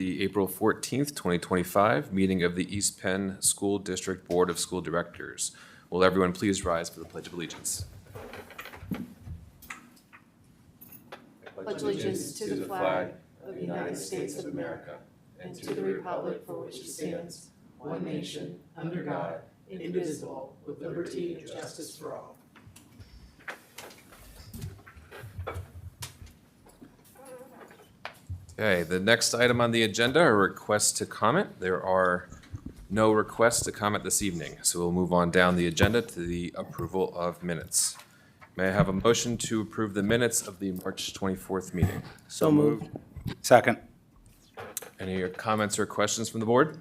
The April 14th, 2025 meeting of the East Penn School District Board of School Directors. Will everyone please rise for the Pledge of Allegiance? Pledge allegiance to the flag of the United States of America and to the republic for which it stands, one nation, under God, indivisible, with liberty and justice for all. Okay, the next item on the agenda are requests to comment. There are no requests to comment this evening, so we'll move on down the agenda to the approval of minutes. May I have a motion to approve the minutes of the March 24th meeting? So moved. Second. Any comments or questions from the board?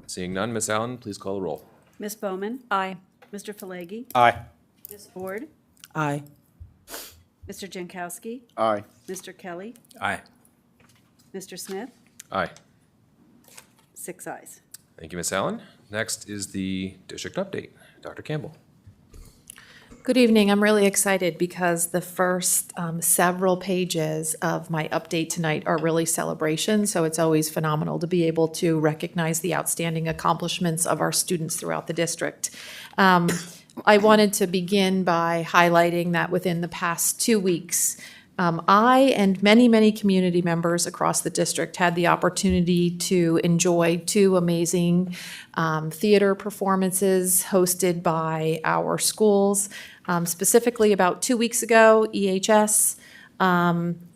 Seeing none, Ms. Allen, please call the roll. Ms. Bowman? Aye. Mr. Falegi? Aye. Ms. Ford? Aye. Mr. Jankowski? Aye. Mr. Kelly? Aye. Mr. Smith? Aye. 6 ayes. Thank you, Ms. Allen. Next is the district update. Dr. Campbell. Good evening. I'm really excited because the first several pages of my update tonight are really celebrations. So it's always phenomenal to be able to recognize the outstanding accomplishments of our students throughout the district. I wanted to begin by highlighting that within the past 2 weeks, I and many, many community members across the district had the opportunity to enjoy 2 amazing theater performances hosted by our schools. Specifically, about 2 weeks ago, EHS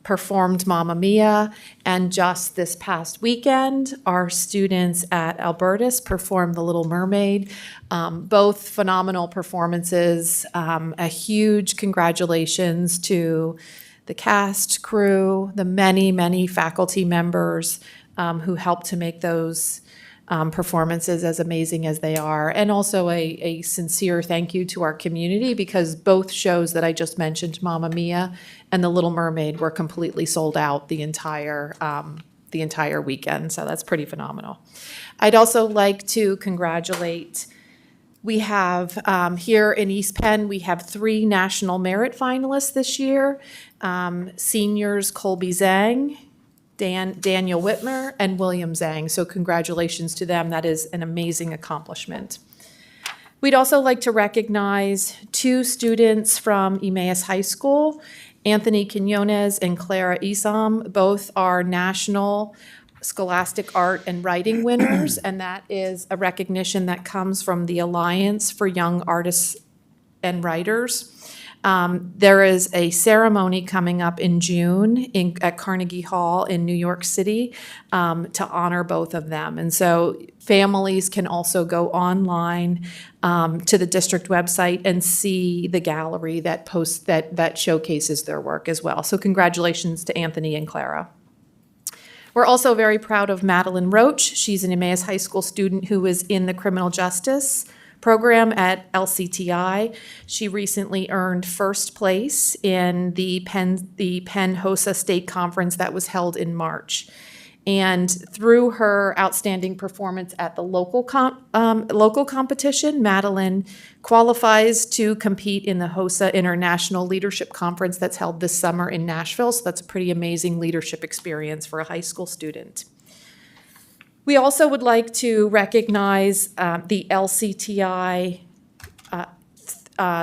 performed Mamma Mia, and just this past weekend, our students at Albertus performed The Little Mermaid. Both phenomenal performances. A huge congratulations to the cast, crew, the many, many faculty members who helped to make those performances as amazing as they are, and also a sincere thank you to our community, because both shows that I just mentioned, Mamma Mia and The Little Mermaid, were completely sold out the entire weekend, so that's pretty phenomenal. I'd also like to congratulate, we have here in East Penn, we have 3 national merit finalists this year. Seniors Colby Zhang, Daniel Whitmer, and William Zhang. So congratulations to them. That is an amazing accomplishment. We'd also like to recognize 2 students from Emmaus High School, Anthony Quinones and Clara Isam. Both are national Scholastic Art and Writing winners, and that is a recognition that comes from the Alliance for Young Artists and Writers. There is a ceremony coming up in June at Carnegie Hall in New York City to honor both of them. And so families can also go online to the district website and see the gallery that posts that showcases their work as well. So congratulations to Anthony and Clara. We're also very proud of Madeline Roach. She's an Emmaus High School student who is in the criminal justice program at LCTI. She recently earned first place in the Penn HOSA State Conference that was held in March. And through her outstanding performance at the local competition, Madeline qualifies to compete in the HOSA International Leadership Conference that's held this summer in Nashville. So that's a pretty amazing leadership experience for a high school student. We also would like to recognize the LCTI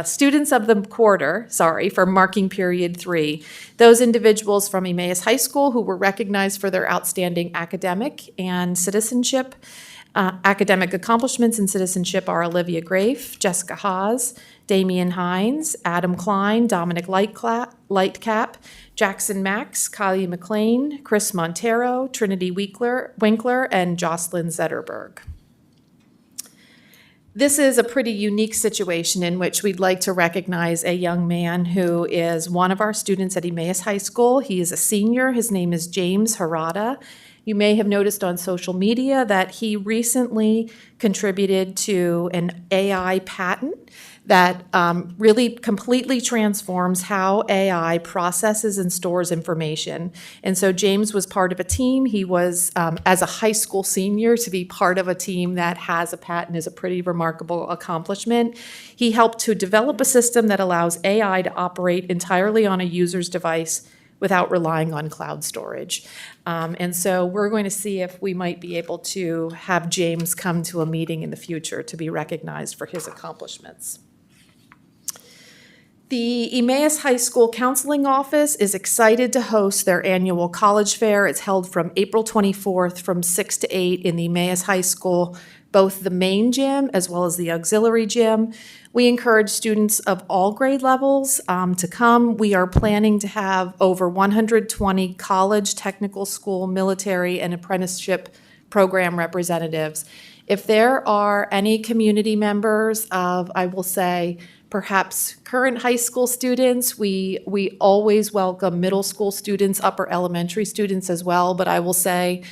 students of the quarter, for marking period 3. Those individuals from Emmaus High School who were recognized for their outstanding academic and citizenship. Academic accomplishments and citizenship are Olivia Grafe, Jessica Haas, Damian Hines, Adam Klein, Dominic Lightcap, Jackson Max, Kylie McLean, Chris Montero, Trinity Winkler, and Jocelyn Zetterberg. This is a pretty unique situation in which we'd like to recognize a young man who is one of our students at Emmaus High School. He is a senior. His name is James Harada. You may have noticed on social media that he recently contributed to an AI patent that really completely transforms how AI processes and stores information. And so James was part of a team. He was, as a high school senior, to be part of a team that has a patent is a pretty remarkable accomplishment. He helped to develop a system that allows AI to operate entirely on a user's device without relying on cloud storage. And so we're going to see if we might be able to have James come to a meeting in the future to be recognized for his accomplishments. The Emmaus High School Counseling Office is excited to host their annual college fair. It's held from April 24th from 6 to 8 in the Emmaus High School, both the main gym as well as the auxiliary gym. We encourage students of all grade levels to come. We are planning to have over 120 college, technical school, military, and apprenticeship program representatives. If there are any community members of, I will say, perhaps current high school students, we always welcome middle school students, upper elementary students as well, but I will say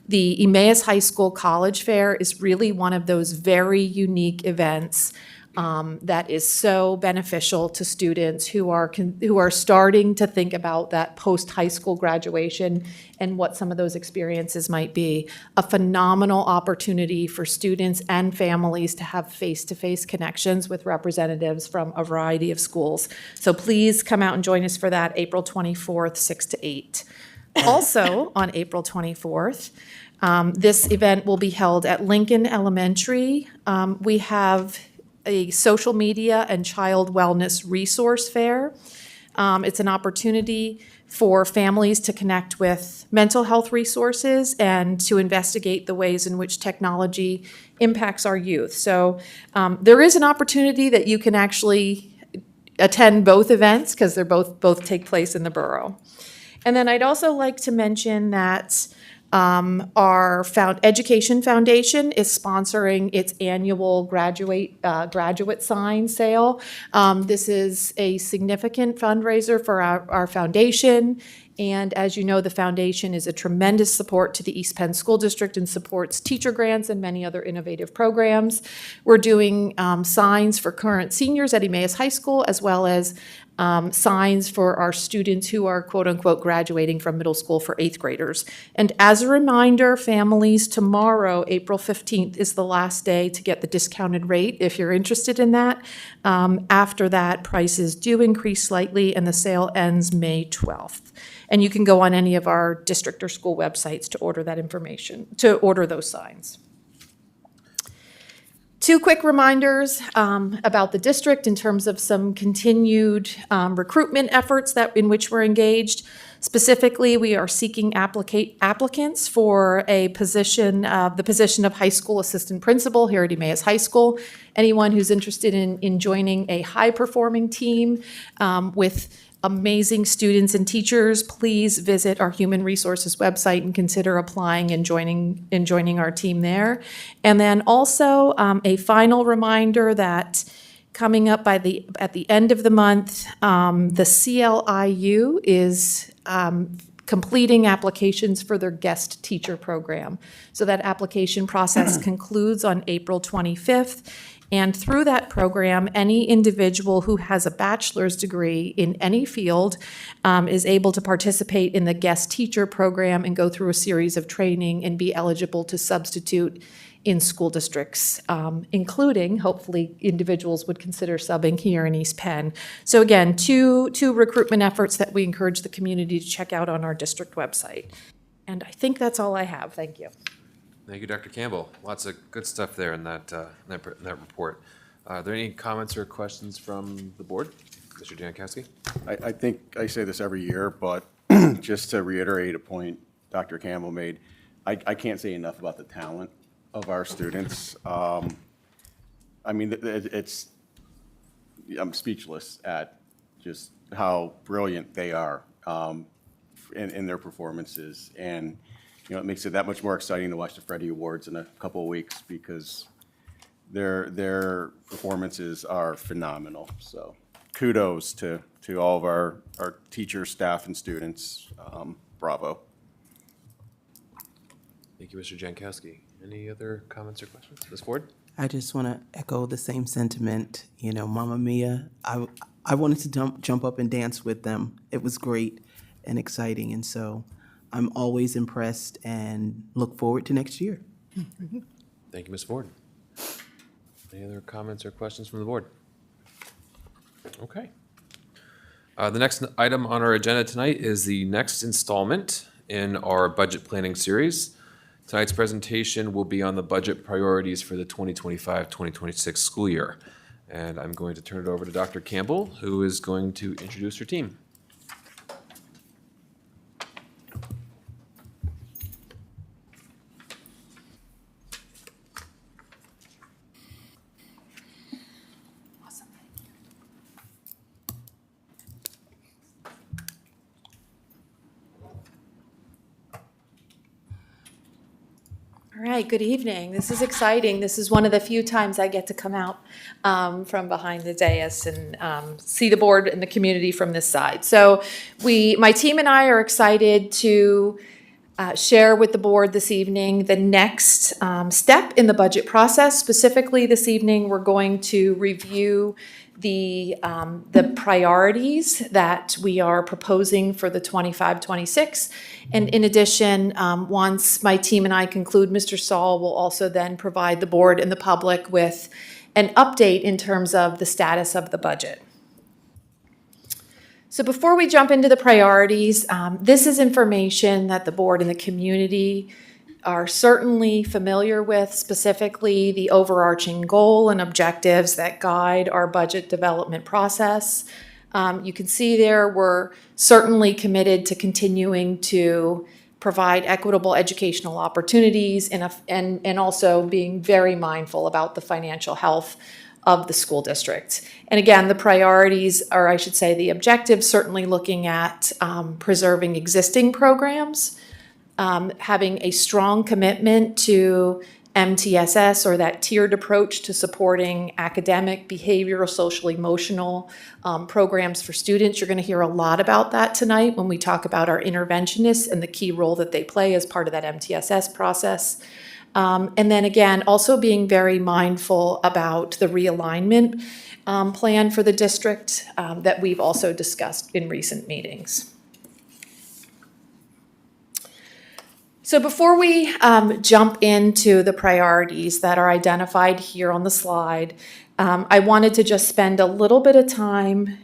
the Emmaus High School College Fair is really one of those very unique events that is so beneficial to students who are starting to think about that post-high school graduation and what some of those experiences might be. A phenomenal opportunity for students and families to have face-to-face connections with representatives from a variety of schools. So please come out and join us for that, April 24th, 6 to 8. Also, on April 24th, this event will be held at Lincoln Elementary. We have a social media and child wellness resource fair. It's an opportunity for families to connect with mental health resources and to investigate the ways in which technology impacts our youth. So there is an opportunity that you can actually attend both events because they're both take place in the borough. And then I'd also like to mention that our Education Foundation is sponsoring its annual graduate sign sale. This is a significant fundraiser for our foundation. And as you know, the foundation is a tremendous support to the East Penn School District and supports teacher grants and many other innovative programs. We're doing signs for current seniors at Emmaus High School, as well as signs for our students who are quote-unquote graduating from middle school for 8th graders. And as a reminder, families, tomorrow, April 15th, is the last day to get the discounted rate if you're interested in that. After that, prices do increase slightly and the sale ends May 12th. And you can go on any of our district or school websites to order that information, to order those signs. Two quick reminders about the district in terms of some continued recruitment efforts in which we're engaged. Specifically, we are seeking applicants for the position of high school assistant principal here at Emmaus High School. Anyone who's interested in joining a high-performing team with amazing students and teachers, please visit our Human Resources website and consider applying and joining our team there. And then also a final reminder that coming up at the end of the month, the CLIU is completing applications for their guest teacher program. So that application process concludes on April 25th. And through that program, any individual who has a bachelor's degree in any field is able to participate in the guest teacher program and go through a series of training and be eligible to substitute in school districts, including, hopefully, individuals would consider subbing here in East Penn. So again, two recruitment efforts that we encourage the community to check out on our district website. And I think that's all I have. Thank you. Thank you, Dr. Campbell. Lots of good stuff there in that report. Are there any comments or questions from the board? Mr. Jankowski? I think I say this every year, but just to reiterate a point Dr. Campbell made, I can't say enough about the talent of our students. I mean, I'm speechless at just how brilliant they are in their performances. And it makes it that much more exciting to watch the Freddie Awards in a couple of weeks because their performances are phenomenal. So kudos to all of our teachers, staff, and students. Bravo. Thank you, Mr. Jankowski. Any other comments or questions? Ms. Ford? I just want to echo the same sentiment. Mamma Mia, I wanted to jump up and dance with them. It was great and exciting, and so I'm always impressed and look forward to next year. Thank you, Ms. Ford. Any other comments or questions from the board? Okay. The next item on our agenda tonight is the next installment in our budget planning series. Tonight's presentation will be on the budget priorities for the 2025-2026 school year. And I'm going to turn it over to Dr. Campbell, who is going to introduce her team. All right, good evening. This is exciting. This is one of the few times I get to come out from behind the dais and see the board and the community from this side. So my team and I are excited to share with the board this evening the next step in the budget process. Specifically, this evening, we're going to review the priorities that we are proposing for the 25-26. And in addition, once my team and I conclude, Mr. Saul will also then provide the board and the public with an update in terms of the status of the budget. So before we jump into the priorities, this is information that the board and the community are certainly familiar with, specifically the overarching goal and objectives that guide our budget development process. You can see there we're certainly committed to continuing to provide equitable educational opportunities and also being very mindful about the financial health of the school district. And again, the priorities, or I should say the objectives, certainly looking at preserving existing programs, having a strong commitment to MTSS, or that tiered approach to supporting academic, behavioral, social, emotional programs for students. You're going to hear a lot about that tonight when we talk about our interventionists and the key role that they play as part of that MTSS process. And then again, also being very mindful about the realignment plan for the district that we've also discussed in recent meetings. So before we jump into the priorities that are identified here on the slide, I wanted to just spend a little bit of time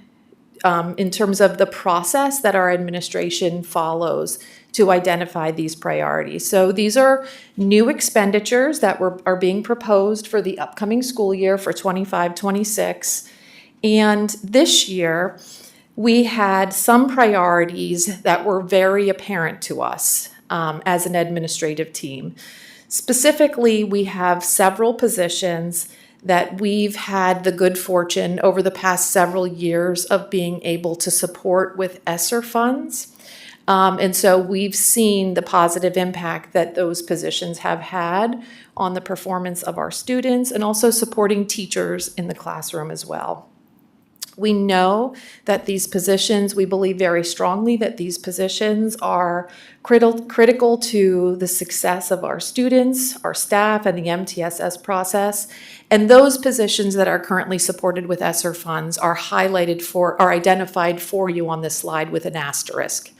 in terms of the process that our administration follows to identify these priorities. So these are new expenditures that are being proposed for the upcoming school year for 25-26. And this year, we had some priorities that were very apparent to us as an administrative team. Specifically, we have several positions that we've had the good fortune over the past several years of being able to support with ESSER funds. And so we've seen the positive impact that those positions have had on the performance of our students and also supporting teachers in the classroom as well. We know that these positions, we believe very strongly that these positions are critical to the success of our students, our staff, and the MTSS process. And those positions that are currently supported with ESSER funds are identified for you on this slide with an asterisk.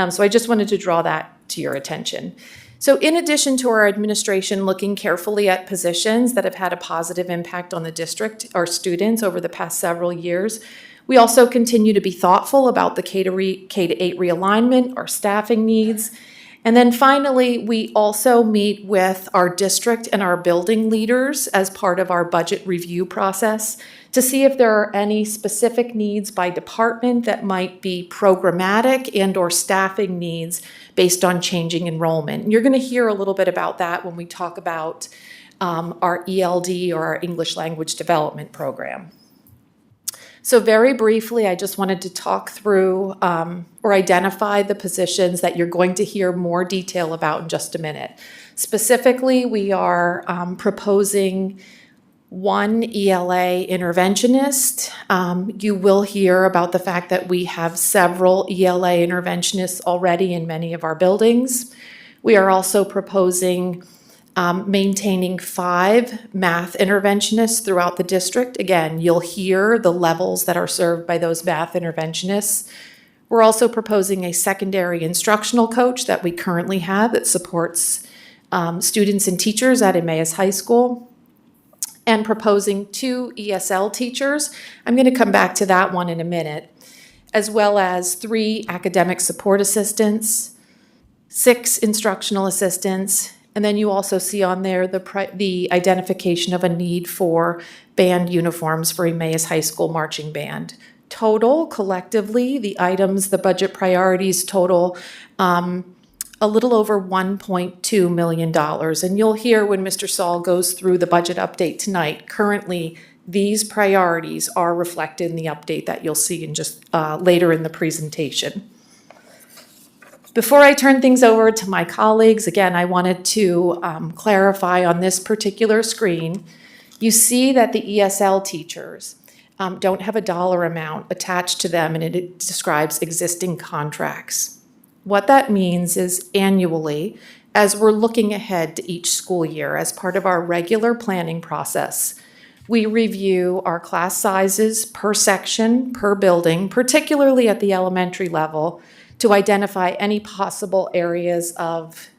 So I just wanted to draw that to your attention. So in addition to our administration looking carefully at positions that have had a positive impact on the district, our students over the past several years, we also continue to be thoughtful about the K-8 realignment, our staffing needs. And then finally, we also meet with our district and our building leaders as part of our budget review process to see if there are any specific needs by department that might be programmatic and or staffing needs based on changing enrollment. And you're going to hear a little bit about that when we talk about our ELD, or our English Language Development Program. So very briefly, I just wanted to talk through or identify the positions that you're going to hear more detail about in just a minute. Specifically, we are proposing one ELA interventionist. You will hear about the fact that we have several ELA interventionists already in many of our buildings. We are also proposing maintaining 5 math interventionists throughout the district. Again, you'll hear the levels that are served by those math interventionists. We're also proposing a secondary instructional coach that we currently have that supports students and teachers at Emmaus High School, and proposing 2 ESL teachers. I'm going to come back to that one in a minute. as well as 3 academic support assistants, 6 instructional assistants, and then you also see on there the identification of a need for band uniforms for Emmaus High School Marching Band. Total, collectively, the items, the budget priorities total a little over $1.2 million. And you'll hear when Mr. Saul goes through the budget update tonight, currently, these priorities are reflected in the update that you'll see in just later in the presentation. Before I turn things over to my colleagues, again, I wanted to clarify on this particular screen, you see that the ESL teachers don't have a dollar amount attached to them, and it describes existing contracts. What that means is annually, as we're looking ahead to each school year as part of our regular planning process, we review our class sizes per section, per building, particularly at the elementary level, to identify any possible areas of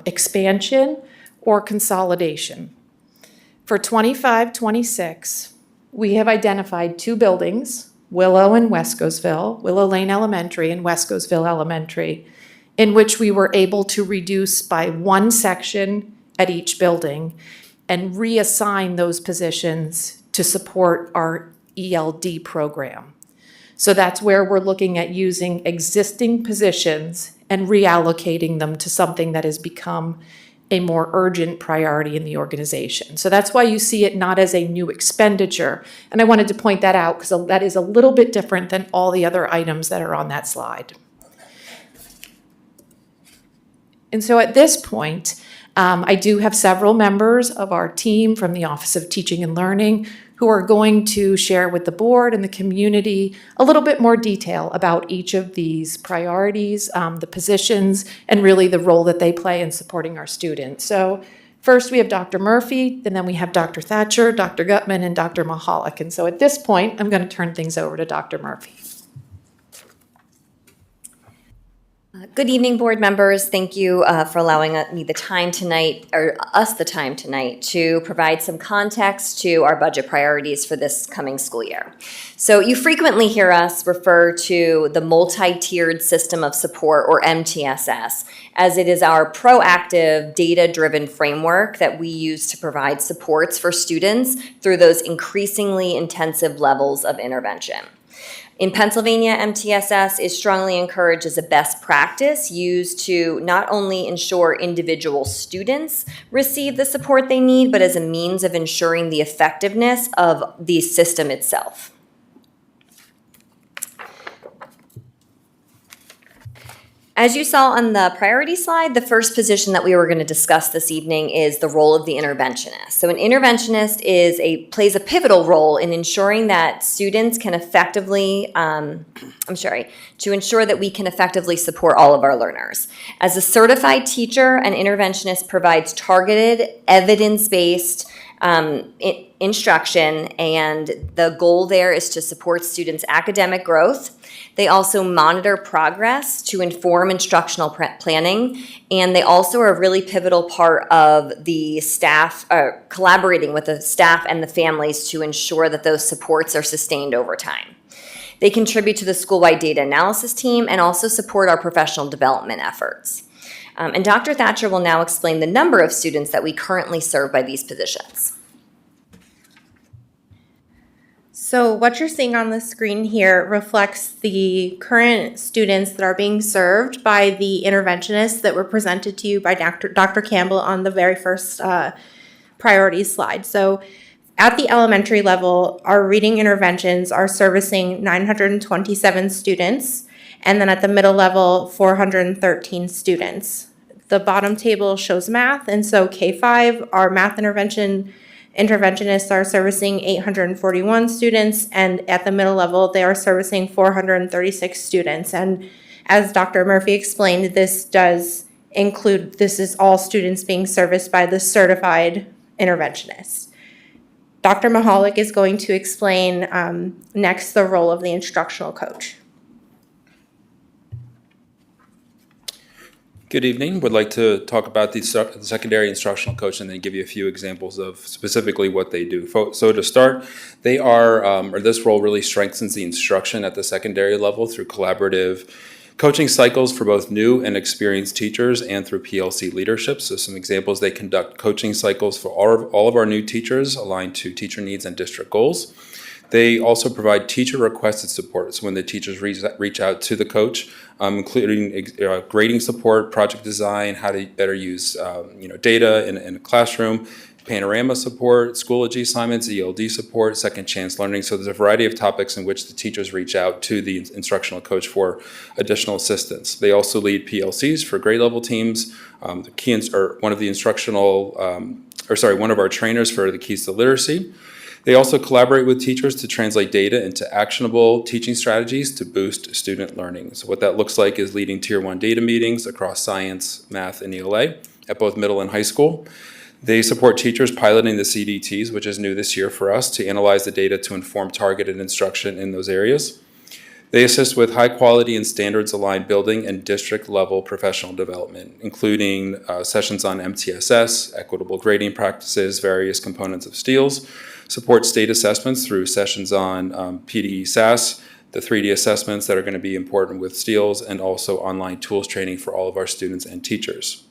expansion or consolidation. For 25-26, we have identified 2 buildings, Willow and Wescosville, Willow Lane Elementary and Wescosville Elementary, in which we were able to reduce by 1 section at each building and reassign those positions to support our ELD program. So that's where we're looking at using existing positions and reallocating them to something that has become a more urgent priority in the organization. So that's why you see it not as a new expenditure. And I wanted to point that out because that is a little bit different than all the other items that are on that slide. And so at this point, I do have several members of our team from the Office of Teaching and Learning who are going to share with the board and the community a little bit more detail about each of these priorities, the positions, and really the role that they play in supporting our students. So first we have Dr. Murphy, and then we have Dr. Thatcher, Dr. Gutman, and Dr. Mahalik. And so at this point, I'm going to turn things over to Dr. Murphy. Good evening, board members. Thank you for allowing me the time tonight, or us the time tonight, to provide some context to our budget priorities for this coming school year. So you frequently hear us refer to the multi-tiered system of support, or MTSS, as it is our proactive, data-driven framework that we use to provide supports for students through those increasingly intensive levels of intervention. In Pennsylvania, MTSS is strongly encouraged as a best practice used to not only ensure individual students receive the support they need, but as a means of ensuring the effectiveness of the system itself. As you saw on the priority slide, the first position that we were going to discuss this evening is the role of the interventionist. So an interventionist plays a pivotal role in ensuring that students can effectively, to ensure that we can effectively support all of our learners. As a certified teacher, an interventionist provides targeted, evidence-based instruction, and the goal there is to support students' academic growth. They also monitor progress to inform instructional planning, and they also are a really pivotal part of the staff, collaborating with the staff and the families to ensure that those supports are sustained over time. They contribute to the school-wide data analysis team and also support our professional development efforts. And Dr. Thatcher will now explain the number of students that we currently serve by these positions. So what you're seeing on the screen here reflects the current students that are being served by the interventionists that were presented to you by Dr. Campbell on the very first priority slide. So at the elementary level, our reading interventions are servicing 927 students, and then at the middle level, 413 students. The bottom table shows math, and so K-5, our math interventionists are servicing 841 students, and at the middle level, they are servicing 436 students. And as Dr. Murphy explained, this is all students being serviced by the certified interventionist. Dr. Mahalik is going to explain next the role of the instructional coach. Good evening. Would like to talk about the secondary instructional coach and then give you a few examples of specifically what they do. So to start, they are, or this role really strengthens the instruction at the secondary level through collaborative coaching cycles for both new and experienced teachers and through PLC leadership. So some examples, they conduct coaching cycles for all of our new teachers aligned to teacher needs and district goals. They also provide teacher-requested support. So when the teachers reach out to the coach, including grading support, project design, how to better use data in a classroom, panorama support, Schoology assignments, ELD support, second chance learning. So there's a variety of topics in which the teachers reach out to the instructional coach for additional assistance. They also lead PLCs for grade level teams. One of our trainers for the Keys to Literacy. They also collaborate with teachers to translate data into actionable teaching strategies to boost student learning. So what that looks like is leading Tier 1 data meetings across science, math, and ELA at both middle and high school. They support teachers piloting the CDTs, which is new this year for us, to analyze the data to inform targeted instruction in those areas. They assist with high quality and standards aligned building and district level professional development, including sessions on MTSS, equitable grading practices, various components of STEELS, support state assessments through sessions on PDE SAS, the 3D assessments that are going to be important with STEELS, and also online tools training for all of our students and teachers.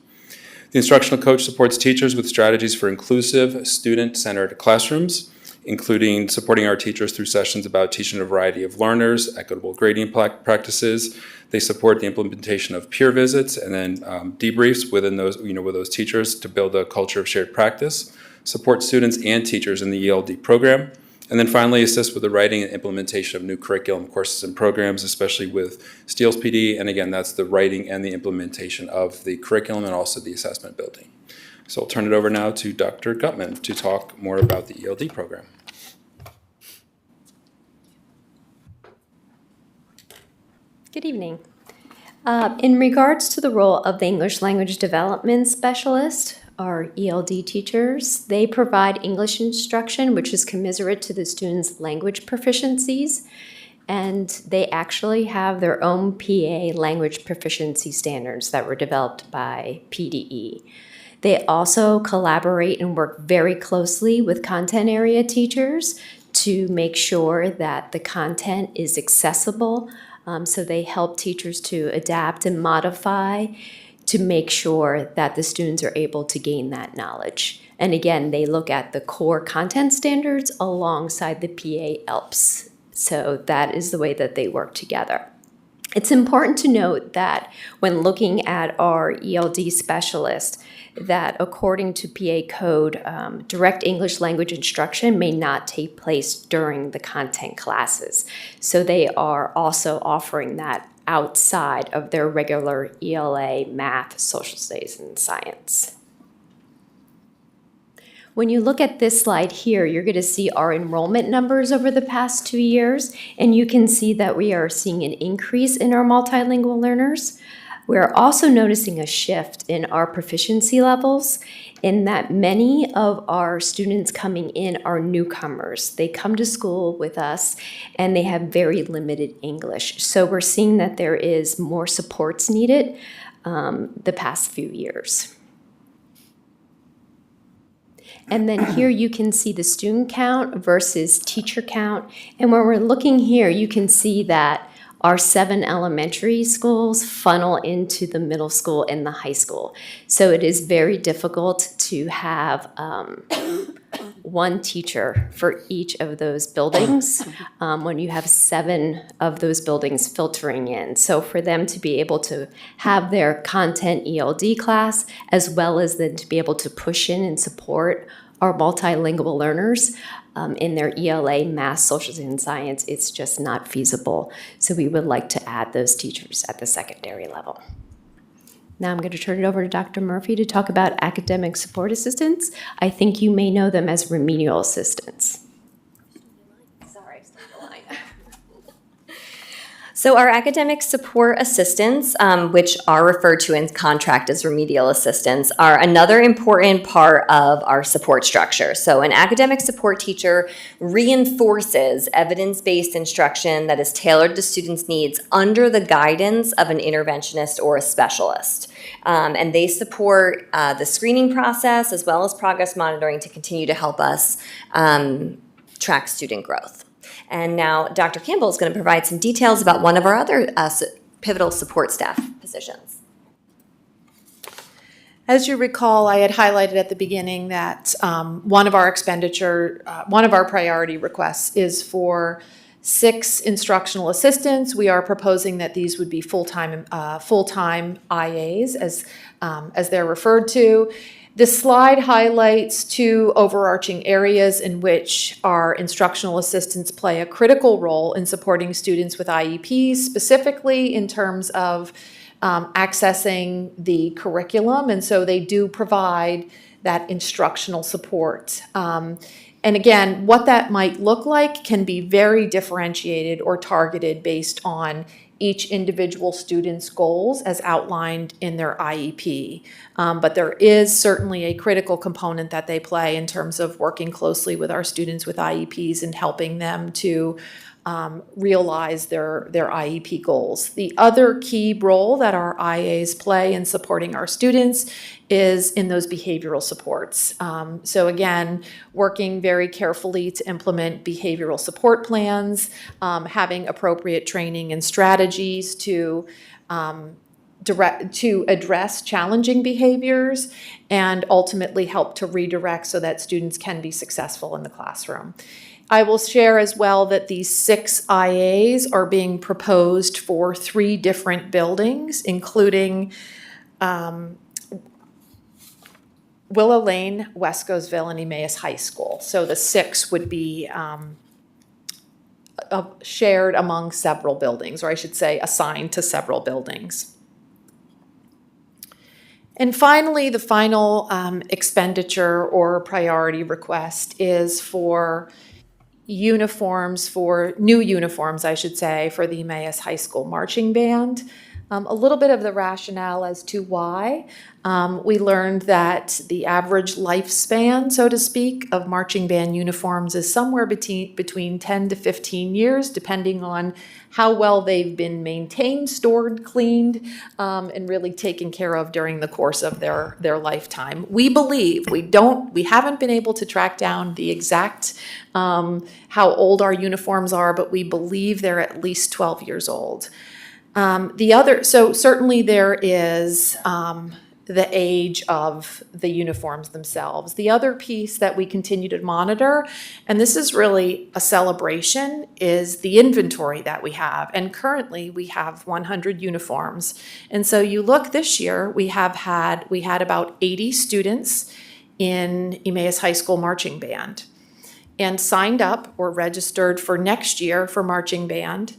The instructional coach supports teachers with strategies for inclusive, student-centered classrooms, including supporting our teachers through sessions about teaching a variety of learners, equitable grading practices. They support the implementation of peer visits and then debriefs within those, with those teachers to build a culture of shared practice, support students and teachers in the ELD program, and then finally assist with the writing and implementation of new curriculum courses and programs, especially with STEELS PD. And again, that's the writing and the implementation of the curriculum and also the assessment building. So I'll turn it over now to Dr. Gutman to talk more about the ELD program. Good evening. In regards to the role of the English Language Development Specialist, our ELD teachers, they provide English instruction, which is commensurate to the students' language proficiencies, and they actually have their own PA language proficiency standards that were developed by PDE. They also collaborate and work very closely with content area teachers to make sure that the content is accessible. So they help teachers to adapt and modify to make sure that the students are able to gain that knowledge. And again, they look at the core content standards alongside the PA ELPs. So that is the way that they work together. It's important to note that when looking at our ELD specialist, that according to PA code, direct English language instruction may not take place during the content classes. So they are also offering that outside of their regular ELA, math, social studies, and science. When you look at this slide here, you're going to see our enrollment numbers over the past 2 years, and you can see that we are seeing an increase in our multilingual learners. We're also noticing a shift in our proficiency levels in that many of our students coming in are newcomers. They come to school with us and they have very limited English. So we're seeing that there is more supports needed the past few years. And then here you can see the student count versus teacher count. And when we're looking here, you can see that our 7 elementary schools funnel into the middle school and the high school. So it is very difficult to have one teacher for each of those buildings when you have 7 of those buildings filtering in. So for them to be able to have their content ELD class, as well as then to be able to push in and support our multilingual learners in their ELA, math, social, and science, it's just not feasible. So we would like to add those teachers at the secondary level. Now I'm going to turn it over to Dr. Murphy to talk about academic support assistants. I think you may know them as remedial assistants. Sorry, I stole the line. So our academic support assistants, which are referred to in contract as remedial assistants, are another important part of our support structure. So an academic support teacher reinforces evidence-based instruction that is tailored to students' needs under the guidance of an interventionist or a specialist. And they support the screening process as well as progress monitoring to continue to help us track student growth. And now Dr. Campbell is going to provide some details about one of our other pivotal support staff positions. As you recall, I had highlighted at the beginning that one of our priority requests is for 6 instructional assistants. We are proposing that these would be full-time IAs, as they're referred to. This slide highlights 2 overarching areas in which our instructional assistants play a critical role in supporting students with IEPs, specifically in terms of accessing the curriculum, and so they do provide that instructional support. And again, what that might look like can be very differentiated or targeted based on each individual student's goals as outlined in their IEP. But there is certainly a critical component that they play in terms of working closely with our students with IEPs and helping them to realize their IEP goals. The other key role that our IAs play in supporting our students is in those behavioral supports. So again, working very carefully to implement behavioral support plans, having appropriate training and strategies to address challenging behaviors and ultimately help to redirect so that students can be successful in the classroom. I will share as well that these 6 IAs are being proposed for 3 different buildings, including Willow Lane, Wescosville, and Emmaus High School. So the 6 would be shared among several buildings, or I should say assigned to several buildings. And finally, the final expenditure or priority request is for new uniforms, I should say, for the Emmaus High School marching band. A little bit of the rationale as to why. We learned that the average lifespan, so to speak, of marching band uniforms is somewhere between 10 to 15 years, depending on how well they've been maintained, stored, cleaned, and really taken care of during the course of their lifetime. We believe, we haven't been able to track down the exact how old our uniforms are, but we believe they're at least 12 years old. So certainly there is the age of the uniforms themselves. The other piece that we continue to monitor, and this is really a celebration, is the inventory that we have. And currently we have 100 uniforms. And so you look this year, we had about 80 students in Emmaus High School marching band and signed up or registered for next year for marching band.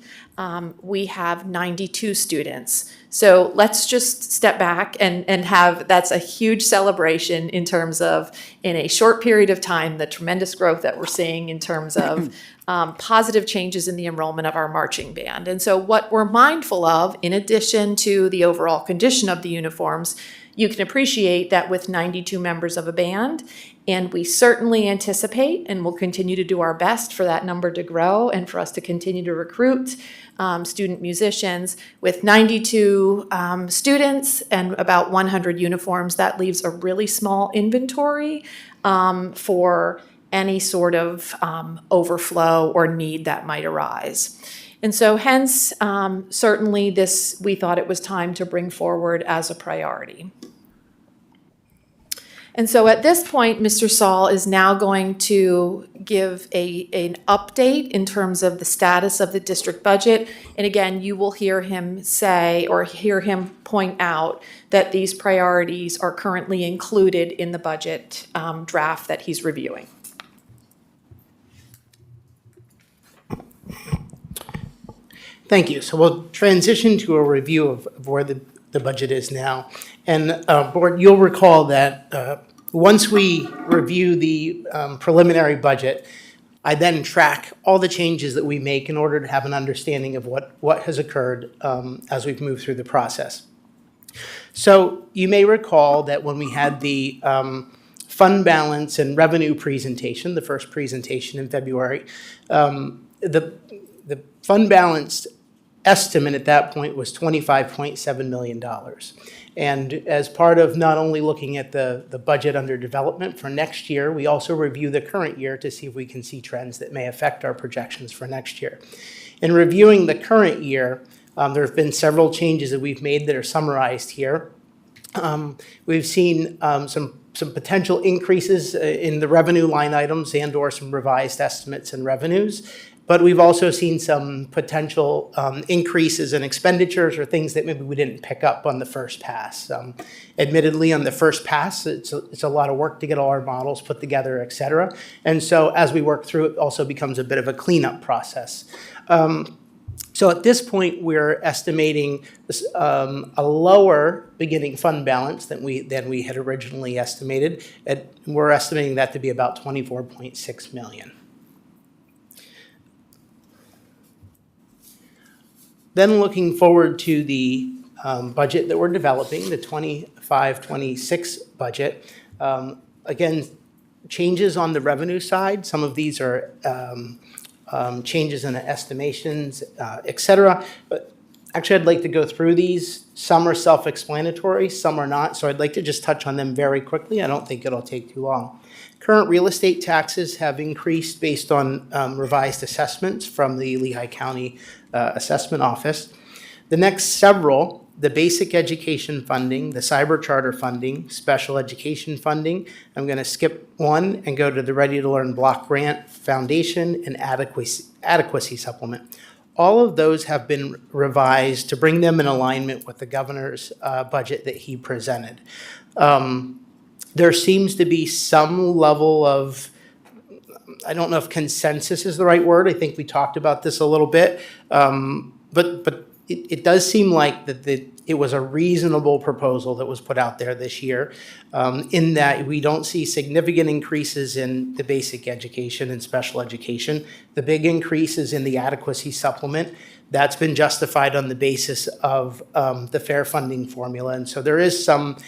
We have 92 students. So let's just step back and that's a huge celebration in terms of, in a short period of time, the tremendous growth that we're seeing in terms of positive changes in the enrollment of our marching band. And so what we're mindful of, in addition to the overall condition of the uniforms, you can appreciate that with 92 members of a band, and we certainly anticipate and will continue to do our best for that number to grow and for us to continue to recruit student musicians. With 92 students and about 100 uniforms, that leaves a really small inventory for any sort of overflow or need that might arise. And so hence, certainly we thought it was time to bring forward as a priority. And so at this point, Mr. Saul is now going to give an update in terms of the status of the district budget. And again, you will hear him say or hear him point out that these priorities are currently included in the budget draft that he's reviewing. Thank you. So we'll transition to a review of where the budget is now. And Board, you'll recall that once we review the preliminary budget, I then track all the changes that we make in order to have an understanding of what has occurred as we've moved through the process. So you may recall that when we had the fund balance and revenue presentation, the first presentation in February, the fund balance estimate at that point was $25.7 million. And as part of not only looking at the budget under development for next year, we also review the current year to see if we can see trends that may affect our projections for next year. In reviewing the current year, there have been several changes that we've made that are summarized here. We've seen some potential increases in the revenue line items and/or some revised estimates and revenues. But we've also seen some potential increases in expenditures or things that maybe we didn't pick up on the first pass. Admittedly, on the first pass, it's a lot of work to get all our models put together, et cetera. And so as we work through it, also becomes a bit of a cleanup process. So at this point, we're estimating a lower beginning fund balance than we had originally estimated. We're estimating that to be about $24.6 million. Then looking forward to the budget that we're developing, the 25-26 budget. Again, changes on the revenue side. Some of these are changes in the estimations, et cetera. But actually, I'd like to go through these. Some are self-explanatory, some are not. So I'd like to just touch on them very quickly. I don't think it'll take too long. Current real estate taxes have increased based on revised assessments from the Lehigh County Assessment Office. The next several, the basic education funding, the cyber charter funding, special education funding. I'm going to skip one and go to the Ready to Learn Block Grant Foundation and adequacy supplement. All of those have been revised to bring them in alignment with the governor's budget that he presented. There seems to be some level of, I don't know if consensus is the right word. I think we talked about this a little bit. But it does seem like that it was a reasonable proposal that was put out there this year, in that we don't see significant increases in the basic education and special education. The big increases in the adequacy supplement, that's been justified on the basis of the fair funding formula. And so there is some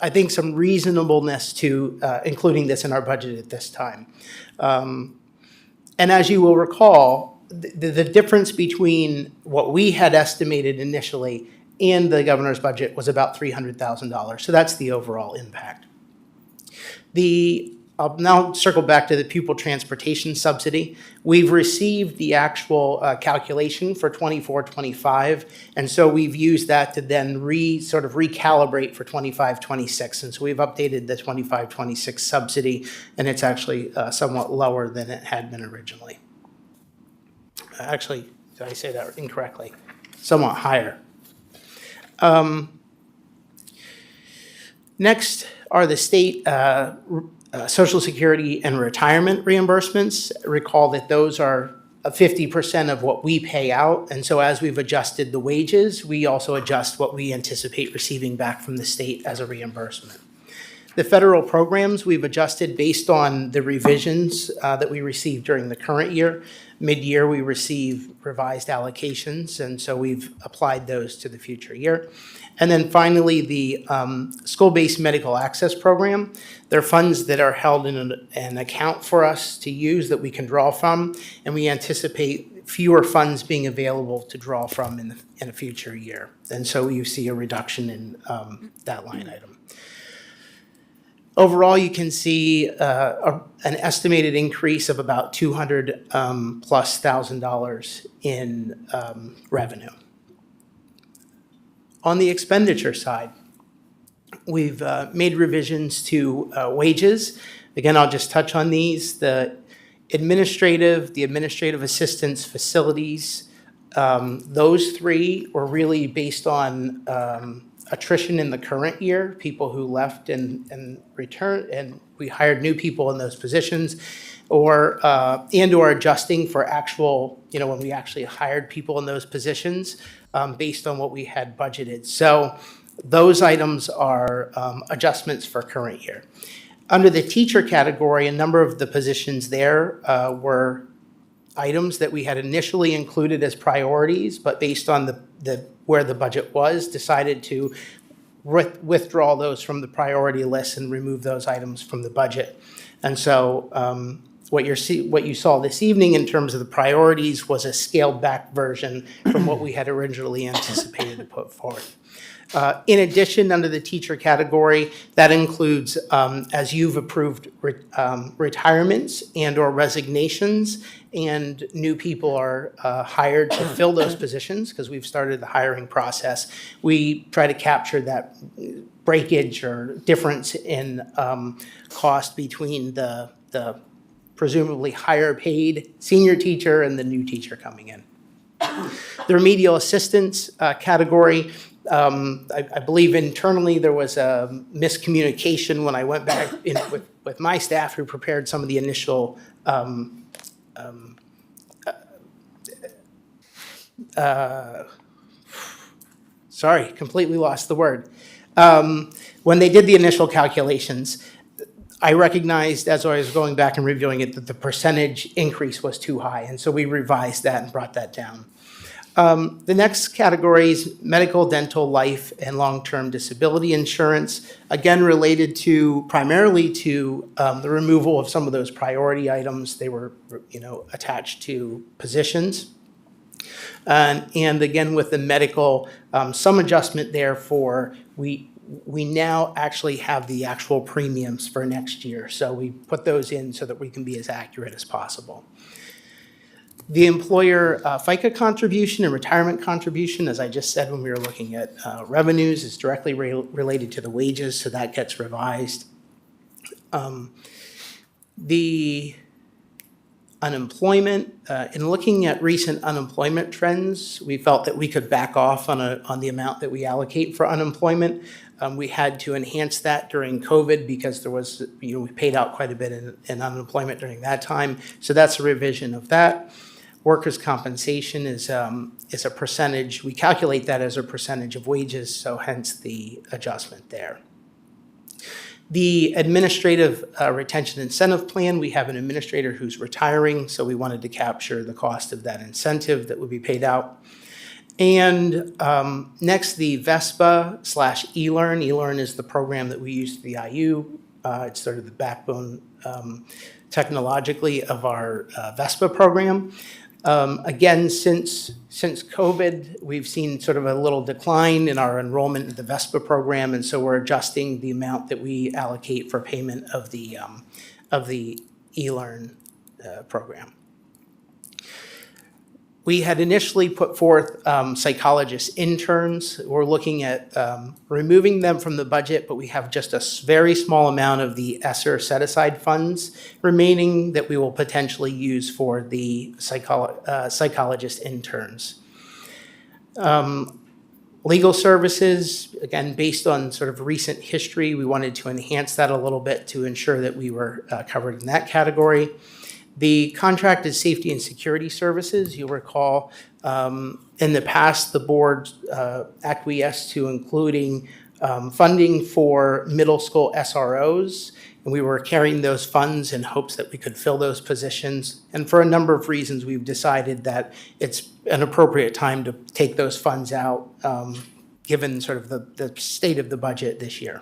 I think some reasonableness to including this in our budget at this time. And as you will recall, the difference between what we had estimated initially and the governor's budget was about $300,000. So that's the overall impact. I'll now circle back to the pupil transportation subsidy. We've received the actual calculation for 24-25, and so we've used that to then sort of recalibrate for 25-26. And so we've updated the 25-26 subsidy, and it's actually somewhat lower than it had been originally. Actually, did I say that incorrectly? Somewhat higher. Next are the state Social Security and retirement reimbursements. Recall that those are 50% of what we pay out. And so as we've adjusted the wages, we also adjust what we anticipate receiving back from the state as a reimbursement. The federal programs we've adjusted based on the revisions that we received during the current year. Mid-year, we receive revised allocations, and so we've applied those to the future year. And then finally, the school-based medical access program. They're funds that are held in an account for us to use that we can draw from, and we anticipate fewer funds being available to draw from in a future year. And so you see a reduction in that line item. Overall, you can see an estimated increase of about $200,000+ in revenue. On the expenditure side, we've made revisions to wages. Again, I'll just touch on these. The administrative assistance facilities, those three were really based on attrition in the current year, people who left and returned, and we hired new people in those positions, or adjusting for actual, when we actually hired people in those positions based on what we had budgeted. So those items are adjustments for current year. Under the teacher category, a number of the positions there were items that we had initially included as priorities, but based on where the budget was, decided to withdraw those from the priority list and remove those items from the budget. And so what you saw this evening in terms of the priorities was a scaled back version from what we had originally anticipated to put forth. In addition, under the teacher category, that includes, as you've approved, retirements and/or resignations, and new people are hired to fill those positions because we've started the hiring process. We try to capture that breakage or difference in cost between the presumably higher paid senior teacher and the new teacher coming in. The remedial assistance category, I believe internally there was a miscommunication when I went back in with my staff who prepared some of the initial sorry, completely lost the word. When they did the initial calculations, I recognized as I was going back and reviewing it that the percentage increase was too high, and so we revised that and brought that down. The next category is medical, dental, life, and long-term disability insurance, again related to primarily to the removal of some of those priority items. They were, attached to positions. And again, with the medical, some adjustment there for we now actually have the actual premiums for next year. So we put those in so that we can be as accurate as possible. The employer FICA contribution and retirement contribution, as I just said when we were looking at revenues, is directly related to the wages, so that gets revised. The unemployment, in looking at recent unemployment trends, we felt that we could back off on the amount that we allocate for unemployment. We had to enhance that during COVID because there was, we paid out quite a bit in unemployment during that time. So that's a revision of that. Workers' compensation is a percentage. We calculate that as a percentage of wages, so hence the adjustment there. The administrative retention incentive plan, we have an administrator who's retiring, so we wanted to capture the cost of that incentive that would be paid out. And next, the VESPA/eLearn. eLearn is the program that we use at the IU. It's sort of the backbone technologically of our VESPA program. Again, since COVID, we've seen sort of a little decline in our enrollment in the VESPA program, and so we're adjusting the amount that we allocate for payment of the eLearn program. We had initially put forth psychologist interns. We're looking at removing them from the budget, but we have just a very small amount of the ESSER set-aside funds remaining that we will potentially use for the psychologist interns. Legal services, again, based on sort of recent history, we wanted to enhance that a little bit to ensure that we were covered in that category. The contracted safety and security services, you'll recall, in the past, the board acquiesced to including funding for middle school SROs, and we were carrying those funds in hopes that we could fill those positions. And for a number of reasons, we've decided that it's an appropriate time to take those funds out, given sort of the state of the budget this year.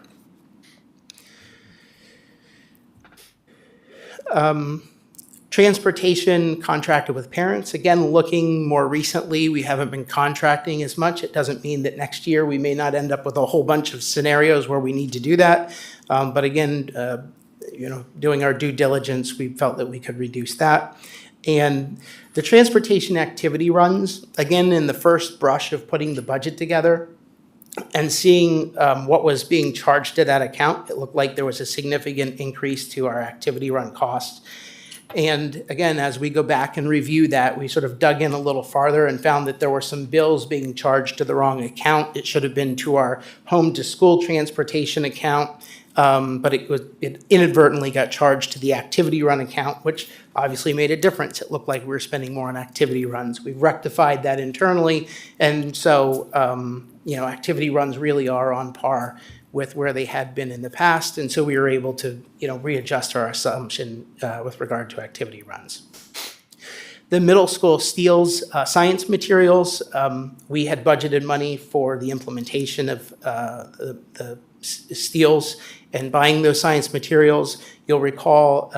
Transportation contracted with parents. Again, looking more recently, we haven't been contracting as much. It doesn't mean that next year we may not end up with a whole bunch of scenarios where we need to do that. But again, doing our due diligence, we felt that we could reduce that. And the transportation activity runs, again, in the first brush of putting the budget together and seeing what was being charged to that account, it looked like there was a significant increase to our activity run costs. And again, as we go back and review that, we sort of dug in a little farther and found that there were some bills being charged to the wrong account. It should have been to our home to school transportation account, but it inadvertently got charged to the activity run account, which obviously made a difference. It looked like we were spending more on activity runs. We've rectified that internally, and so activity runs really are on par with where they had been in the past, and so we were able to, readjust our assumption with regard to activity runs. The middle school steals science materials. We had budgeted money for the implementation of the steals and buying those science materials. You'll recall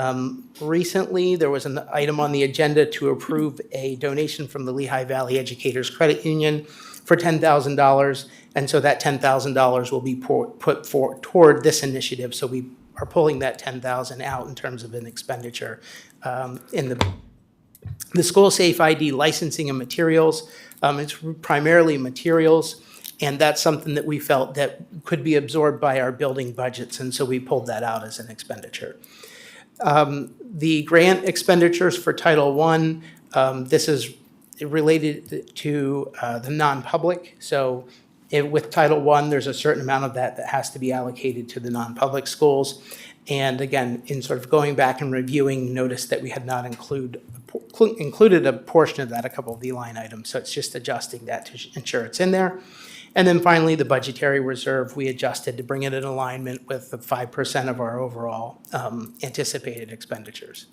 recently there was an item on the agenda to approve a donation from the Lehigh Valley Educators Credit Union for $10,000. And so that $10,000 will be put toward this initiative. So we are pulling that $10,000 out in terms of an expenditure in the School Safe ID licensing and materials. It's primarily materials, and that's something that we felt that could be absorbed by our building budgets, and so we pulled that out as an expenditure. The grant expenditures for Title I, this is related to the non-public. So with Title I, there's a certain amount of that has to be allocated to the non-public schools. And again, in sort of going back and reviewing, noticed that we had not included a portion of that, a couple of the line items. So it's just adjusting that to ensure it's in there. And then finally, the budgetary reserve, we adjusted to bring it in alignment with the 5% of our overall anticipated expenditures.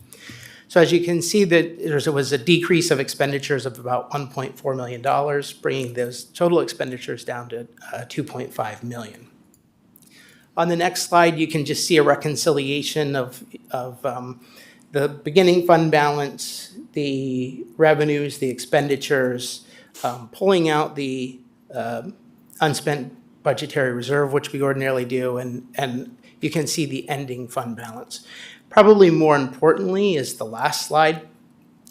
So as you can see, that there was a decrease of expenditures of about $1.4 million, bringing those total expenditures down to $2.5 million. On the next slide, you can just see a reconciliation of the beginning fund balance, the revenues, the expenditures, pulling out the unspent budgetary reserve, which we ordinarily do, and you can see the ending fund balance. Probably more importantly is the last slide.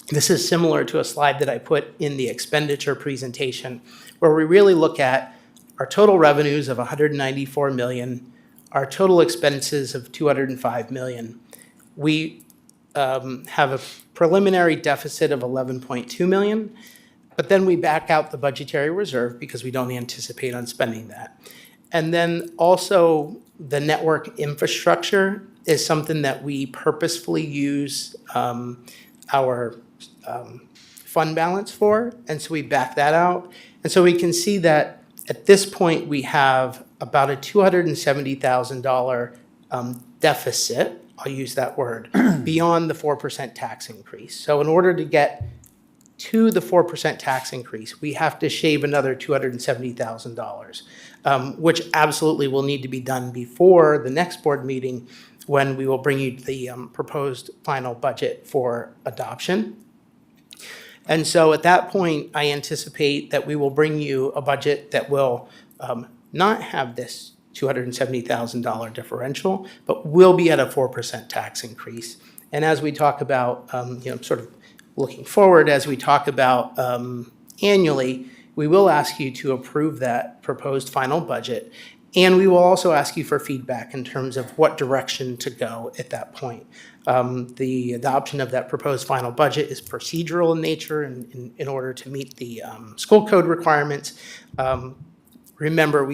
This is similar to a slide that I put in the expenditure presentation, where we really look at our total revenues of $194 million, our total expenses of $205 million. We have a preliminary deficit of $11.2 million, but then we back out the budgetary reserve because we don't anticipate on spending that. And then also the network infrastructure is something that we purposefully use our fund balance for, and so we back that out. And so we can see that at this point we have about a $270,000 deficit, I'll use that word, beyond the 4% tax increase. So in order to get to the 4% tax increase, we have to shave another $270,000, which absolutely will need to be done before the next board meeting, when we will bring you the proposed final budget for adoption. And so at that point, I anticipate that we will bring you a budget that will not have this $270,000 differential, but will be at a 4% tax increase. And as we talk about, sort of looking forward, as we talk about annually, we will ask you to approve that proposed final budget. And we will also ask you for feedback in terms of what direction to go at that point. The adoption of that proposed final budget is procedural in nature in order to meet the school code requirements. Remember,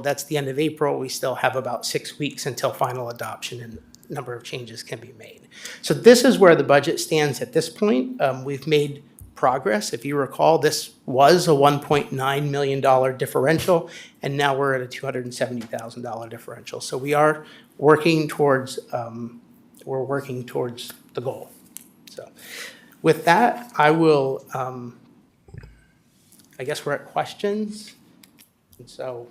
that's the end of April. We still have about 6 weeks until final adoption, and a number of changes can be made. So this is where the budget stands at this point. We've made progress. If you recall, this was a $1.9 million differential, and now we're at a $270,000 differential. So we are working towards the goal. So with that, I will, I guess we're at questions. And so.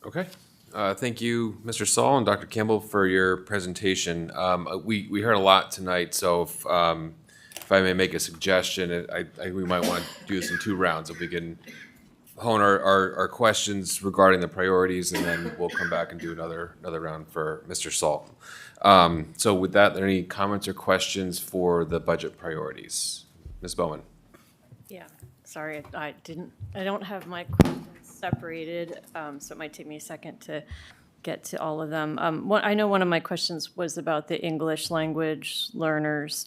Okay. Thank you, Mr. Saul and Dr. Campbell, for your presentation. We heard a lot tonight, so if I may make a suggestion, we might want to do this in 2 rounds. If we can hone our questions regarding the priorities, and then we'll come back and do another round for Mr. Saul. So with that, are there any comments or questions for the budget priorities? Ms. Bowman. Yeah, sorry, I don't have my questions separated, so it might take me a second to get to all of them. I know one of my questions was about the English language learners,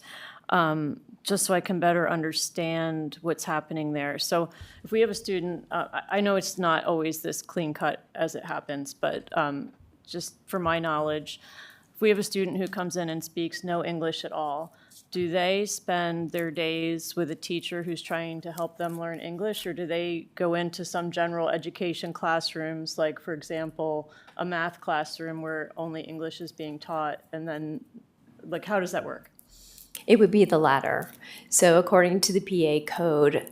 just so I can better understand what's happening there. So if we have a student, I know it's not always this clean cut as it happens, but just for my knowledge, if we have a student who comes in and speaks no English at all, do they spend their days with a teacher who's trying to help them learn English, or do they go into some general education classrooms, like, for example, a math classroom where only English is being taught, and then, like, how does that work? It would be the latter. So according to the PA code,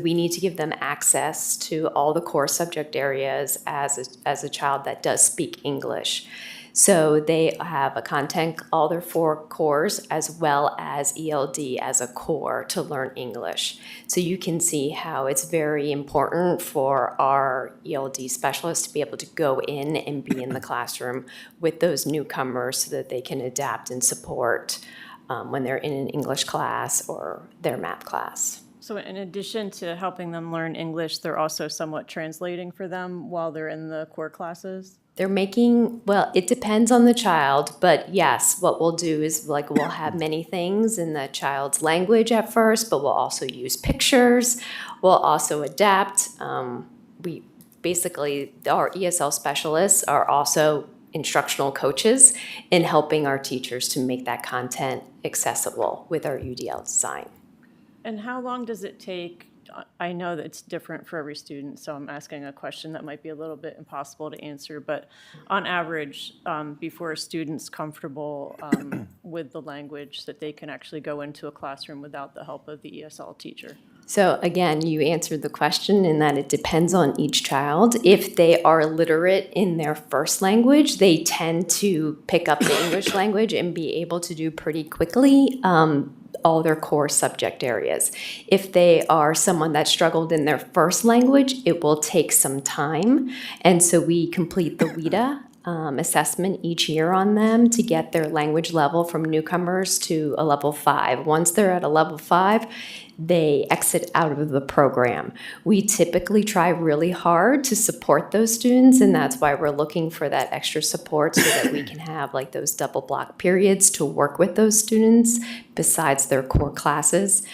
we need to give them access to all the core subject areas as a child that does speak English. So they have a content, all their 4 cores, as well as ELD as a core to learn English. So you can see how it's very important for our ELD specialists to be able to go in and be in the classroom with those newcomers so that they can adapt and support when they're in an English class or their math class. So in addition to helping them learn English, they're also somewhat translating for them while they're in the core classes? They're making, well, it depends on the child, but yes, what we'll do is like we'll have many things in the child's language at first, but we'll also use pictures. We'll also adapt. We basically, our ESL specialists are also instructional coaches in helping our teachers to make that content accessible with our UDL design. And how long does it take? I know that it's different for every student, so I'm asking a question that might be a little bit impossible to answer, but on average, before a student's comfortable with the language, that they can actually go into a classroom without the help of the ESL teacher? So again, you answered the question in that it depends on each child. If they are literate in their first language, they tend to pick up the English language and be able to do pretty quickly all their core subject areas. If they are someone that struggled in their first language, it will take some time. And so we complete the WIDA assessment each year on them to get their language level from newcomers to a level 5. Once they're at a level 5, they exit out of the program. We typically try really hard to support those students, and that's why we're looking for that extra support so that we can have like those double block periods to work with those students besides their core classes.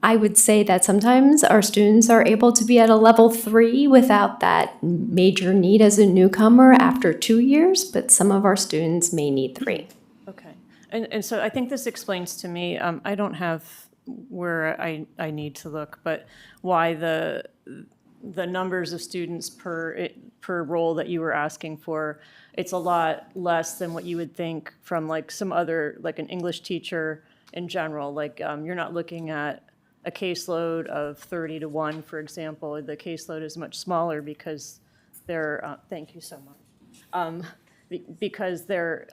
I would say that sometimes our students are able to be at a level 3 without that major need as a newcomer after 2 years, but some of our students may need 3. Okay. And so I think this explains to me, I don't have where I need to look, but why the numbers of students per role that you were asking for, it's a lot less than what you would think from like some other, like an English teacher in general. Like you're not looking at a caseload of 30 to 1, for example. The caseload is much smaller because they're, thank you so much, because they're,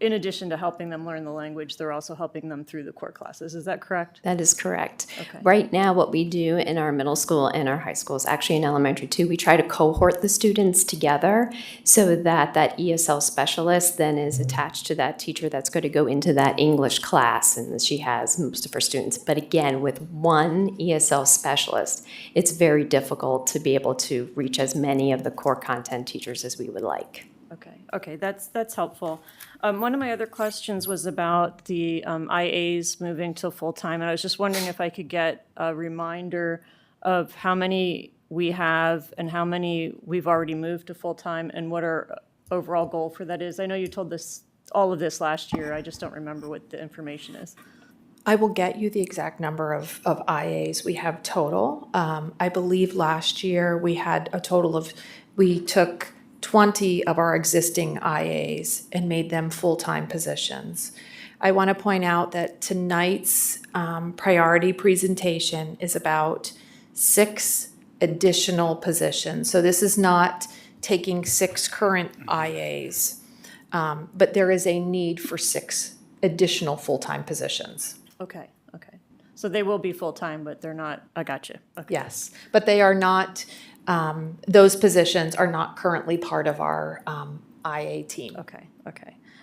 in addition to helping them learn the language, they're also helping them through the core classes. Is that correct? That is correct. Okay. Right now, what we do in our middle school and our high schools, actually in elementary too, we try to cohort the students together so that that ESL specialist then is attached to that teacher that's going to go into that English class, and she has most of her students. But again, with one ESL specialist, it's very difficult to be able to reach as many of the core content teachers as we would like. Okay, that's helpful. One of my other questions was about the IAs moving to full-time, and I was just wondering if I could get a reminder of how many we have and how many we've already moved to full-time and what our overall goal for that is. I know you told this, all of this last year, I just don't remember what the information is. I will get you the exact number of IAs we have total. I believe last year we had a total of, we took 20 of our existing IAs and made them full-time positions. I want to point out that tonight's priority presentation is about 6 additional positions. So this is not taking 6 current IAs, but there is a need for 6 additional full-time positions. Okay. So they will be full-time, but they're not, I got you. Okay. Yes, but they are not, those positions are not currently part of our IA team. Okay.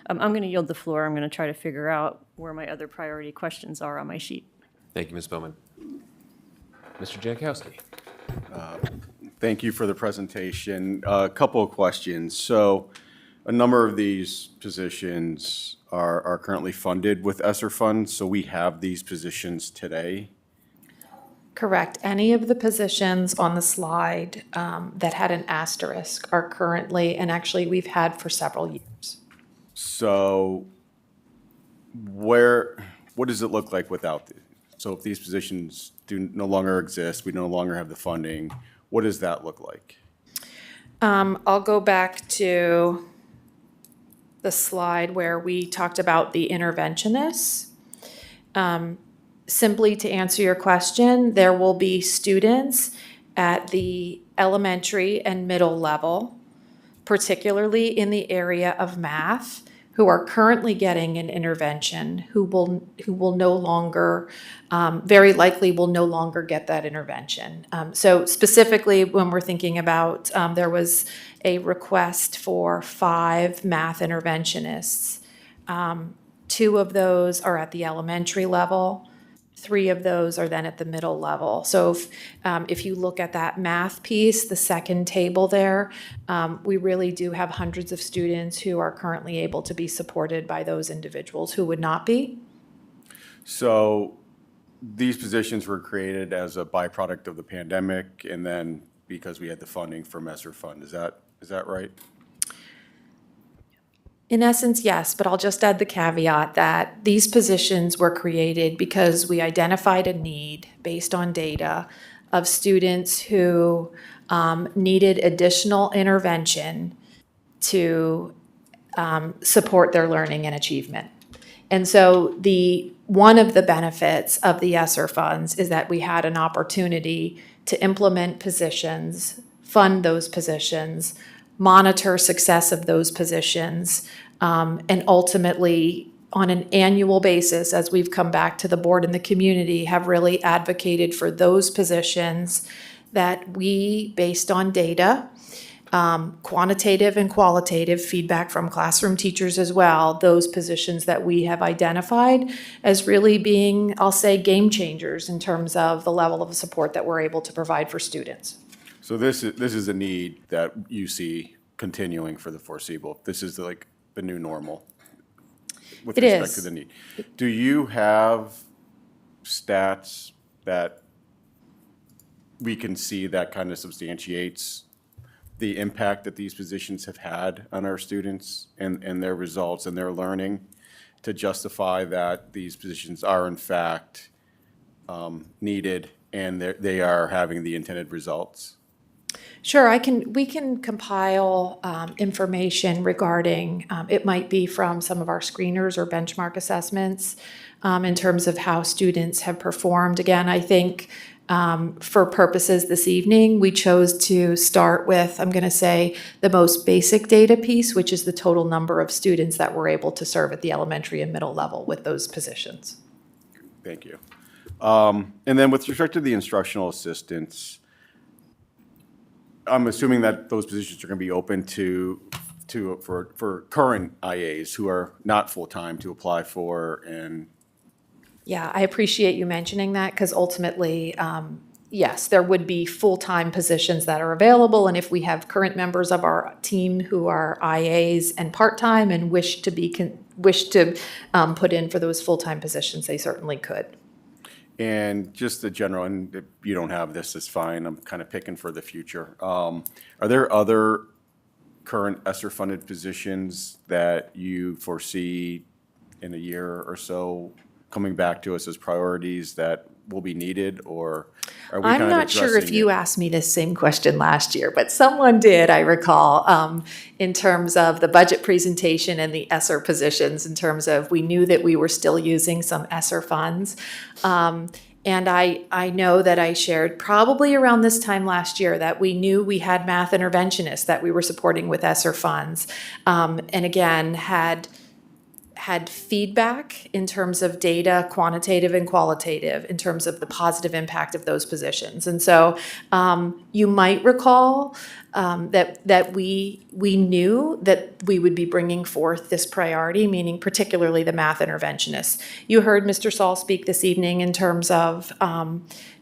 I'm going to yield the floor. I'm going to try to figure out where my other priority questions are on my sheet. Thank you, Ms. Bowman. Mr. Jankowski. Thank you for the presentation. A couple of questions. So a number of these positions are currently funded with ESSER funds, so we have these positions today. Correct. Any of the positions on the slide that had an asterisk are currently, and actually we've had for several years. So what does it look like without so if these positions do no longer exist, we no longer have the funding, what does that look like? I'll go back to the slide where we talked about the interventionists. Simply to answer your question, there will be students at the elementary and middle level, particularly in the area of math, who are currently getting an intervention, who will no longer, very likely will no longer get that intervention. So specifically, when we're thinking about, there was a request for 5 math interventionists. 2 of those are at the elementary level. 3 of those are then at the middle level. So if you look at that math piece, the second table there, we really do have hundreds of students who are currently able to be supported by those individuals who would not be. So these positions were created as a byproduct of the pandemic, and then because we had the funding from ESSER fund. Is that right? In essence, yes, but I'll just add the caveat that these positions were created because we identified a need based on data of students who needed additional intervention to support their learning and achievement. And so one of the benefits of the ESSER funds is that we had an opportunity to implement positions, fund those positions, monitor success of those positions, and ultimately, on an annual basis, as we've come back to the board and the community, have really advocated for those positions that we, based on data, quantitative and qualitative feedback from classroom teachers as well, those positions that we have identified as really being, I'll say, game changers in terms of the level of support that we're able to provide for students. So this is a need that you see continuing for the foreseeable. This is like the new normal with It respect is. to the need. Do you have stats that we can see that kind of substantiates the impact that these positions have had on our students and their results and their learning to justify that these positions are in fact needed and they are having the intended results? Sure, we can compile information regarding, it might be from some of our screeners or benchmark assessments in terms of how students have performed. Again, I think for purposes this evening, we chose to start with, I'm going to say, the most basic data piece, which is the total number of students that we're able to serve at the elementary and middle level with those positions. Thank you. And then with respect to the instructional assistants, I'm assuming that those positions are going to be open for current IAs who are not full-time to apply for and. Yeah, I appreciate you mentioning that because ultimately, yes, there would be full-time positions that are available. And if we have current members of our team who are IAs and part-time and wish to put in for those full-time positions, they certainly could. And just the general, and if you don't have this, it's fine. I'm kind of picking for the future. Are there other current ESSER-funded positions that you foresee in a year or so coming back to us as priorities that will be needed, or are we kind of I'm not sure if addressing you it? asked me this same question last year, but someone did, I recall, in terms of the budget presentation and the ESSER positions, in terms of we knew that we were still using some ESSER funds. And I know that I shared probably around this time last year that we knew we had math interventionists that we were supporting with ESSER funds. And again, had feedback in terms of data, quantitative and qualitative, in terms of the positive impact of those positions. And so you might recall that we knew that we would be bringing forth this priority, meaning particularly the math interventionists. You heard Mr. Saul speak this evening in terms of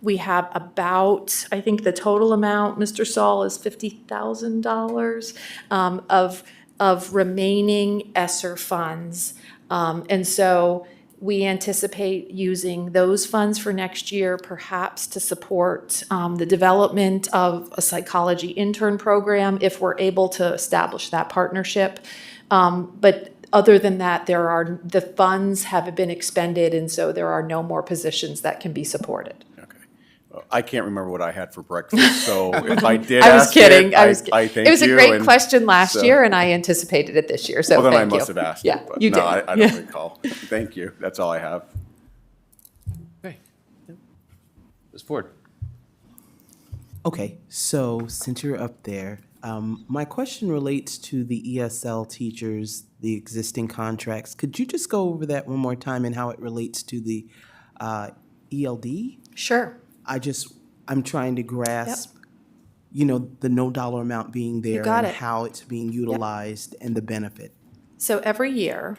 we have about, I think the total amount, Mr. Saul, is $50,000 of remaining ESSER funds. And so we anticipate using those funds for next year, perhaps to support the development of a psychology intern program if we're able to establish that partnership. But Other than that, the funds have been expended, and so there are no more positions that can be supported. Okay. Well, I can't remember what I had for breakfast, so if I did I was ask kidding. it, I was kidding. I thank you. It was a great and question last so- year, and I anticipated it this year, so Well, then I thank you. must have asked Yeah, it, but you no, did. I don't recall. Thank you. That's all I have. Okay. Ms. Ford? Okay, so since you're up there, my question relates to the ESL teachers, the existing contracts. Could you just go over that one more time and how it relates to the ELD? Sure. I'm trying to grasp, the no dollar amount being there got and it. how it's being utilized and the benefit. So every year,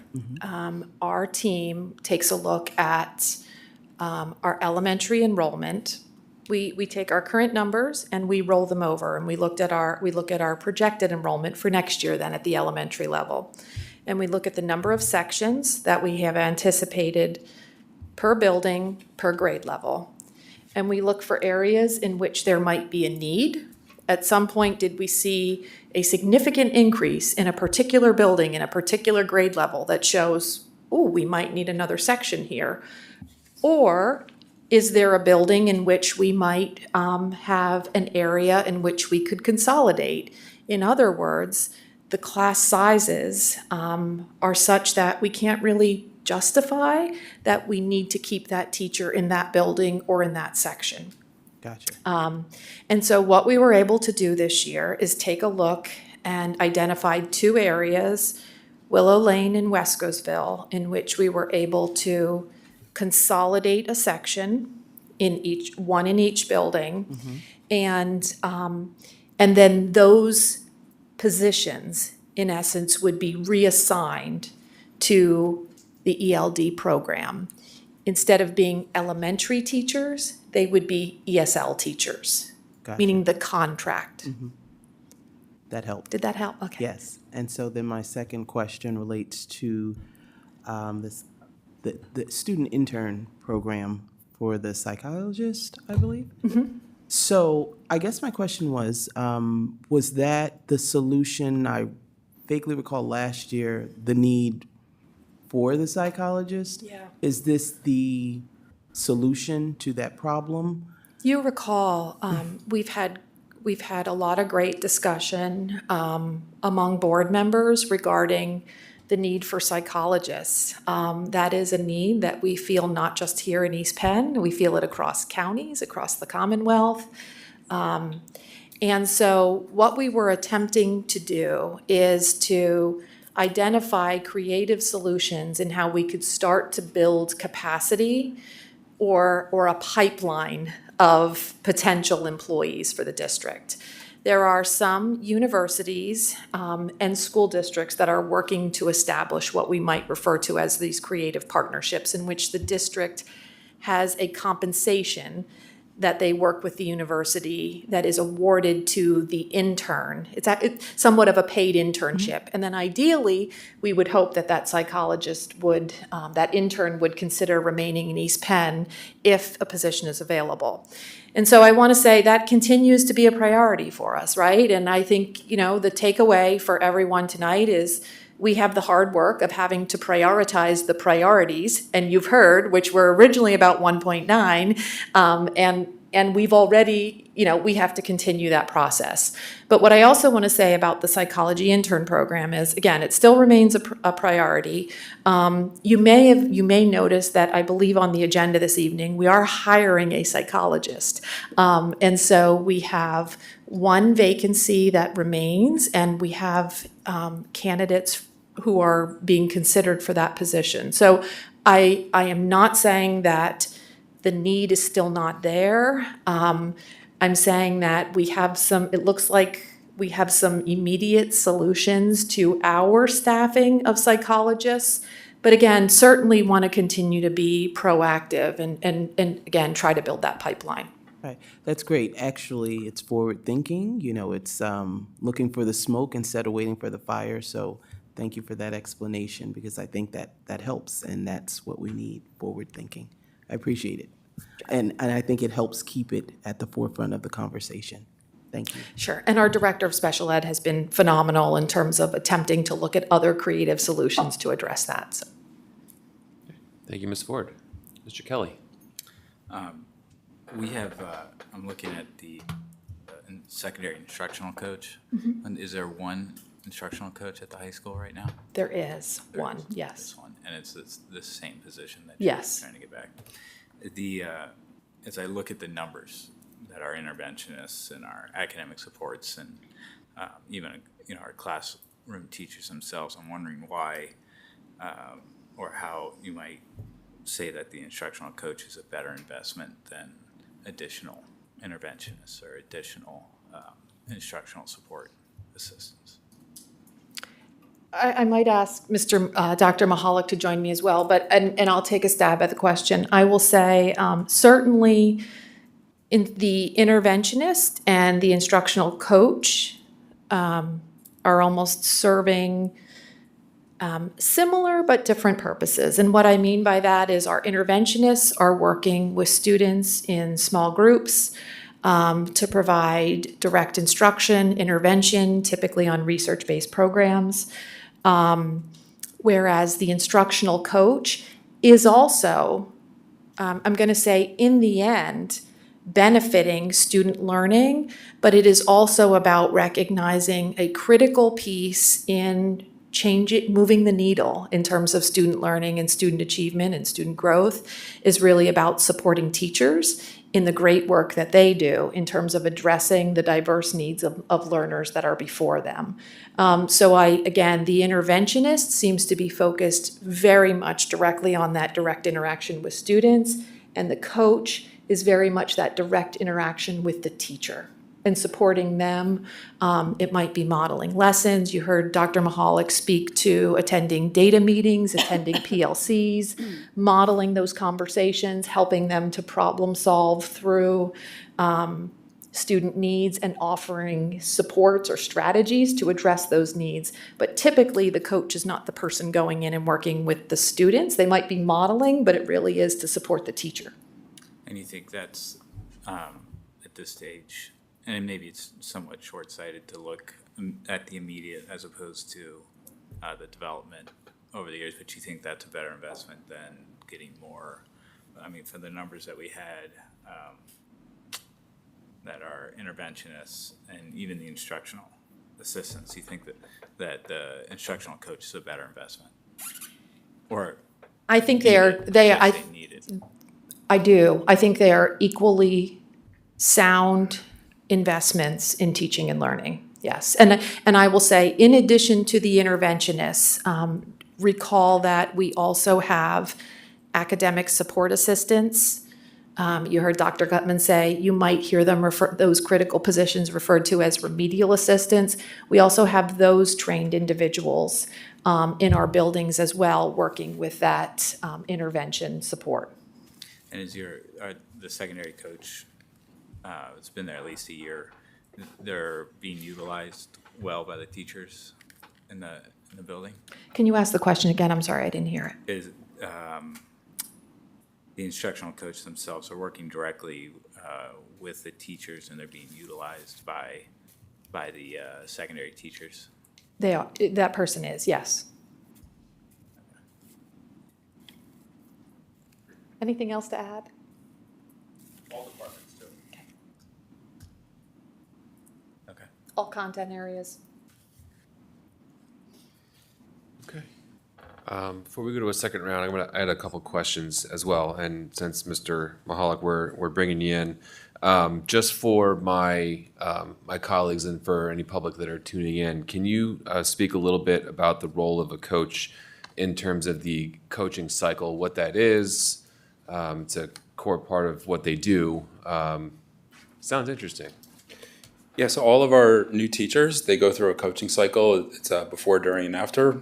our team takes a look at our elementary enrollment. We take our current numbers and we roll them over, and we look at our projected enrollment for next year then at the elementary level. And we look at the number of sections that we have anticipated per building, per grade level. And we look for areas in which there might be a need. At some point, did we see a significant increase in a particular building, in a particular grade level that shows, oh, we might need another section here? Or is there a building in which we might have an area in which we could consolidate? In other words, the class sizes are such that we can't really justify that we need to keep that teacher in that building or in that section. Gotcha. And so what we were able to do this year is take a look and identified 2 areas, Willow Lane and Wescosville, in which we were able to consolidate a section in each building. And then those positions, in essence, would be reassigned to the ELD program. Instead of being elementary teachers, they would be ESL teachers, Gotcha. meaning the contract. That helped. Did that help? Okay. Yes, and so then my second question relates to the student intern program for the psychologist, I believe. So I guess my question was that the solution? I vaguely recall last year the need for the psychologist. Yeah. Is this the solution to that problem? You recall, we've had a lot of great discussion among board members regarding the need for psychologists. That is a need that we feel not just here in East Penn, we feel it across counties, across the Commonwealth. And so what we were attempting to do is to identify creative solutions in how we could start to build capacity or a pipeline of potential employees for the district. There are some universities and school districts that are working to establish what we might refer to as these creative partnerships, in which the district has a compensation that they work with the university that is awarded to the intern. It's somewhat of a paid internship. And then ideally, we would hope that that psychologist would, that intern would consider remaining in East Penn if a position is available. And so I want to say that continues to be a priority for us, right? And I think, the takeaway for everyone tonight is we have the hard work of having to prioritize the priorities, and you've heard, which were originally about 1.9, and we've already, we have to continue that process. But what I also want to say about the psychology intern program is, again, it still remains a priority. You may notice that I believe on the agenda this evening, we are hiring a psychologist. And so we have one vacancy that remains, and we have candidates who are being considered for that position. So I am not saying that the need is still not there. I'm saying that it looks like we have some immediate solutions to our staffing of psychologists. But again, certainly want to continue to be proactive and again, try to build that pipeline. Right, that's great. Actually, it's forward thinking. It's looking for the smoke instead of waiting for the fire. So thank you for that explanation, because I think that helps, and that's what we need, forward thinking. I appreciate it. And I think it helps keep it at the forefront of the conversation. Thank you. Sure. And our Director of Special Ed has been phenomenal in terms of attempting to look at other creative solutions to address that. So. Thank you, Ms. Ford. Mr. Kelly? We have, I'm looking at the secondary instructional coach. And is there one instructional coach at the high school right now? There is There one, is. yes. This one, and it's this same position that Yes. you're trying to get back. As I look at the numbers that our interventionists and our academic supports and even our classroom teachers themselves, I'm wondering why or how you might say that the instructional coach is a better investment than additional interventionists or additional instructional support assistants. I might ask Dr. Mahalik to join me as well, and I'll take a stab at the question. I will say certainly in the interventionist and the instructional coach are almost serving similar but different purposes. And what I mean by that is our interventionists are working with students in small groups to provide direct instruction, intervention, typically on research-based programs. Whereas the instructional coach is also, I'm going to say, in the end, benefiting student learning, but it is also about recognizing a critical piece in moving the needle in terms of student learning and student achievement and student growth is really about supporting teachers in the great work that they do in terms of addressing the diverse needs of learners that are before them. Again, the interventionist seems to be focused very much directly on that direct interaction with students, and the coach is very much that direct interaction with the teacher and supporting them. It might be modeling lessons. You heard Dr. Mahalik speak to attending data meetings, attending PLCs, modeling those conversations, helping them to problem solve through student needs and offering supports or strategies to address those needs. But typically the coach is not the person going in and working with the students. They might be modeling, but it really is to support the teacher. And you think that's, at this stage, and maybe it's somewhat short-sighted to look at the immediate as opposed to the development over the years, but you think that's a better investment than getting more, for the numbers that we had, that are interventionists and even the instructional assistants, you think that the instructional coach is a better investment? Or I think need it? I do. I think they are equally sound investments in teaching and learning. Yes. And I will say, in addition to the interventionists, recall that we also have academic support assistants. You heard Dr. Gutman say you might hear them those critical positions referred to as remedial assistants. We also have those trained individuals in our buildings as well, working with that intervention support. And is the secondary coach, it's been there at least a year, they're being utilized well by the teachers in the building? Can you ask the question again? I'm sorry, I didn't hear it. Is the instructional coach themselves are working directly with the teachers, and they're being utilized by the secondary teachers? They are. That person is, yes. Anything else to add? All departments do. Okay. All content areas. Okay. Before we go to a second round, I had a couple questions as well. And since Mr. Mahalik, we're bringing you in, just for my my colleagues and for any public that are tuning in, can you speak a little bit about the role of a coach in terms of the coaching cycle, what that is? It's a core part of what they do. Sounds interesting. Yeah, so all of our new teachers, they go through a coaching cycle. It's before, during, and after.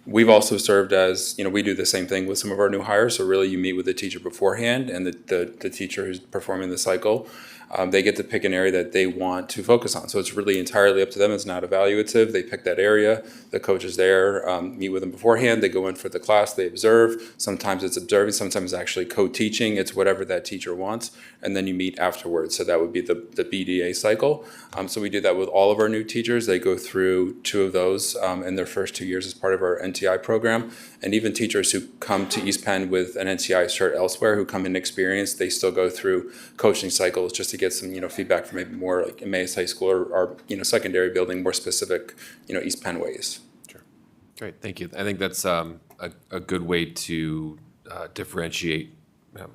We've also served as, we do the same thing with some of our new hires. So really you meet with the teacher beforehand and the teacher who's performing the cycle. they get to pick an area that they want to focus on. So it's really entirely up to them. It's not evaluative. They pick that area. The coach is there, meet with them beforehand. They go in for the class. They observe. Sometimes it's observing. Sometimes it's actually co-teaching. It's whatever that teacher wants. And then you meet afterwards. So that would be the BDA cycle. So we do that with all of our new teachers. They go through 2 of those in their first 2 years as part of our NTI program. And even teachers who come to East Penn with an NTI cert elsewhere, who come inexperienced, they still go through coaching cycles just to get some, feedback from maybe more like Emmaus High School or secondary building, more specific, East Penn ways. Sure. Great, thank you. I think that's a good way to differentiate,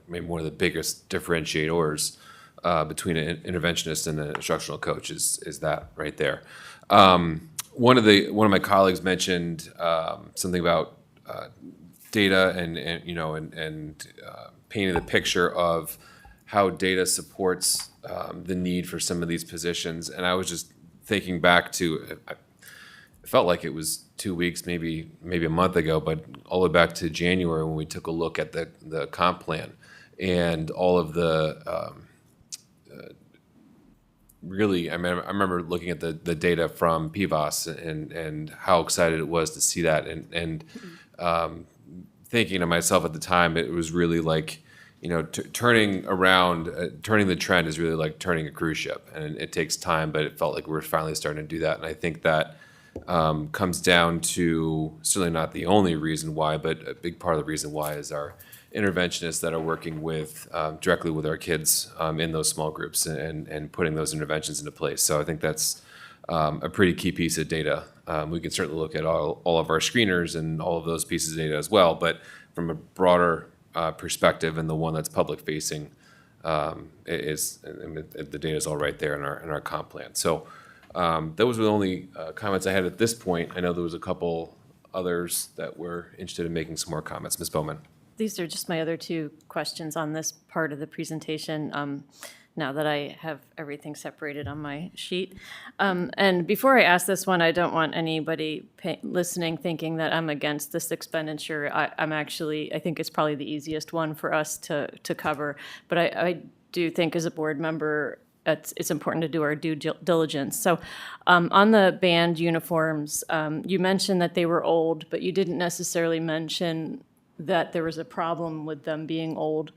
maybe one of the biggest differentiators between an interventionist and an instructional coach is that right there. One of my colleagues mentioned something about data and painting the picture of how data supports the need for some of these positions. And I was just thinking back to, it felt like it was 2 weeks, maybe a month ago, but all the way back to January when we took a look at the comp plan and all of the really, I remember looking at the data from PVOS and how excited it was to see that, and thinking to myself at the time, it was really like, turning the trend is really like turning a cruise ship, and it takes time, but it felt like we were finally starting to do that, and I think that comes down to, certainly not the only reason why, but a big part of the reason why is our interventionists that are working with directly with our kids in those small groups and putting those interventions into place. So I think that's a pretty key piece of data. We can certainly look at all of our screeners and all of those pieces of data as well, but from a broader perspective, and the one that's public facing the data is all right there in our comp plan. So those were the only comments I had at this point. I know there was a couple others that were interested in making some more comments. Ms. Bowman. These are just my other 2 questions on this part of the presentation, now that I have everything separated on my sheet. And before I ask this one, I don't want anybody listening thinking that I'm against this expenditure. I think it's probably the easiest one for us to cover. But I do think as a board member, it's important to do our due diligence. So on the band uniforms, you mentioned that they were old, but you didn't necessarily mention that there was a problem with them being old.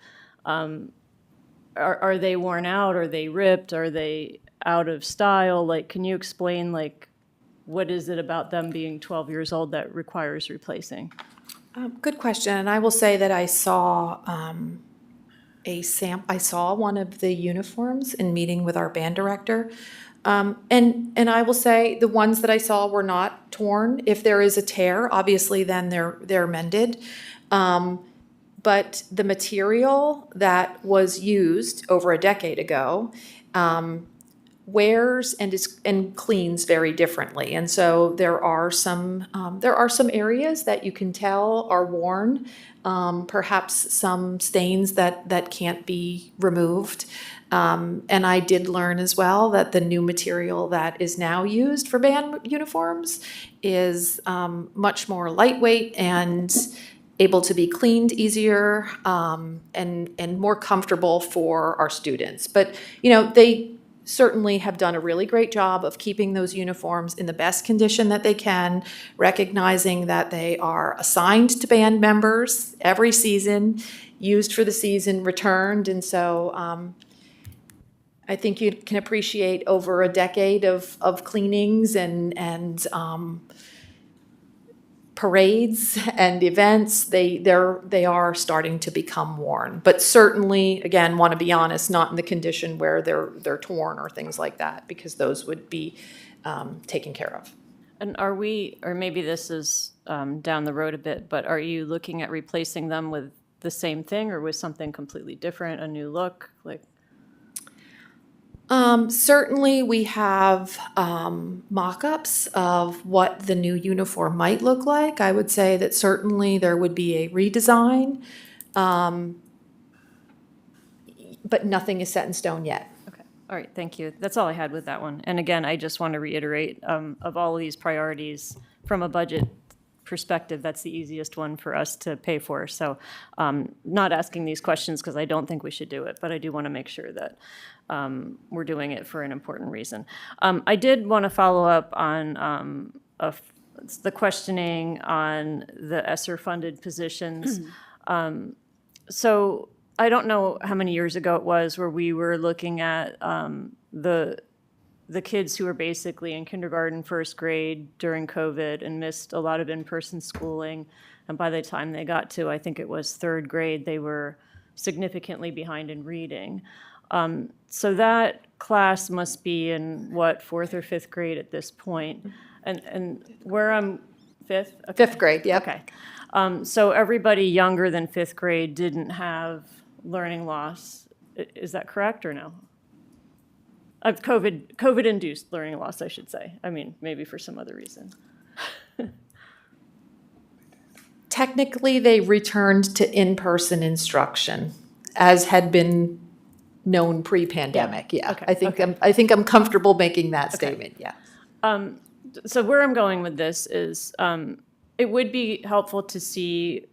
Are they worn out? Are they ripped? Are they out of style? Like, can you explain, like, what is it about them being 12 years old that requires replacing? Good question. And I will say that I saw I saw one of the uniforms in meeting with our band director. And I will say the ones that I saw were not torn. If there is a tear, obviously then they're mended. But the material that was used over a decade ago wears and cleans very differently. And so there are some areas that you can tell are worn, perhaps some stains that can't be removed. And I did learn as well that the new material that is now used for band uniforms is much more lightweight and able to be cleaned easier, and more comfortable for our students. But, they certainly have done a really great job of keeping those uniforms in the best condition that they can, recognizing that they are assigned to band members every season, used for the season, returned. And so I think you can appreciate over a decade of cleanings and parades and events, they are starting to become worn. But certainly, again, want to be honest, not in the condition where they're torn or things like that, because those would be taken care of. And are we, or maybe this is down the road a bit, but are you looking at replacing them with the same thing or with something completely different, a new look? Like, certainly we have mock-ups of what the new uniform might look like. I would say that certainly there would be a redesign, but nothing is set in stone yet. okay, all right, thank you. That's all I had with that one. And again, I just want to reiterate, of all of these priorities from a budget perspective, that's the easiest one for us to pay for. So not asking these questions because I don't think we should do it, but I do want to make sure that we're doing it for an important reason. I did want to follow up on the questioning on the ESSER-funded positions. So I don't know how many years ago it was where we were looking at the kids who were basically in kindergarten, first grade during COVID and missed a lot of in-person schooling. And by the time they got to, I think it was third grade, they were significantly behind in reading. So that class must be in, what, fourth or fifth grade at this point? And where I'm fifth? Okay. Fifth grade, yep. Okay. So everybody younger than fifth grade didn't have learning loss. Is that correct or no? COVID-induced learning loss, I should say. I mean, maybe for some other reason. Technically, they returned to in-person instruction, as had been known pre-pandemic. Yeah, Okay, I think I'm comfortable making that statement. Yeah. So where I'm going with this is it would be helpful to see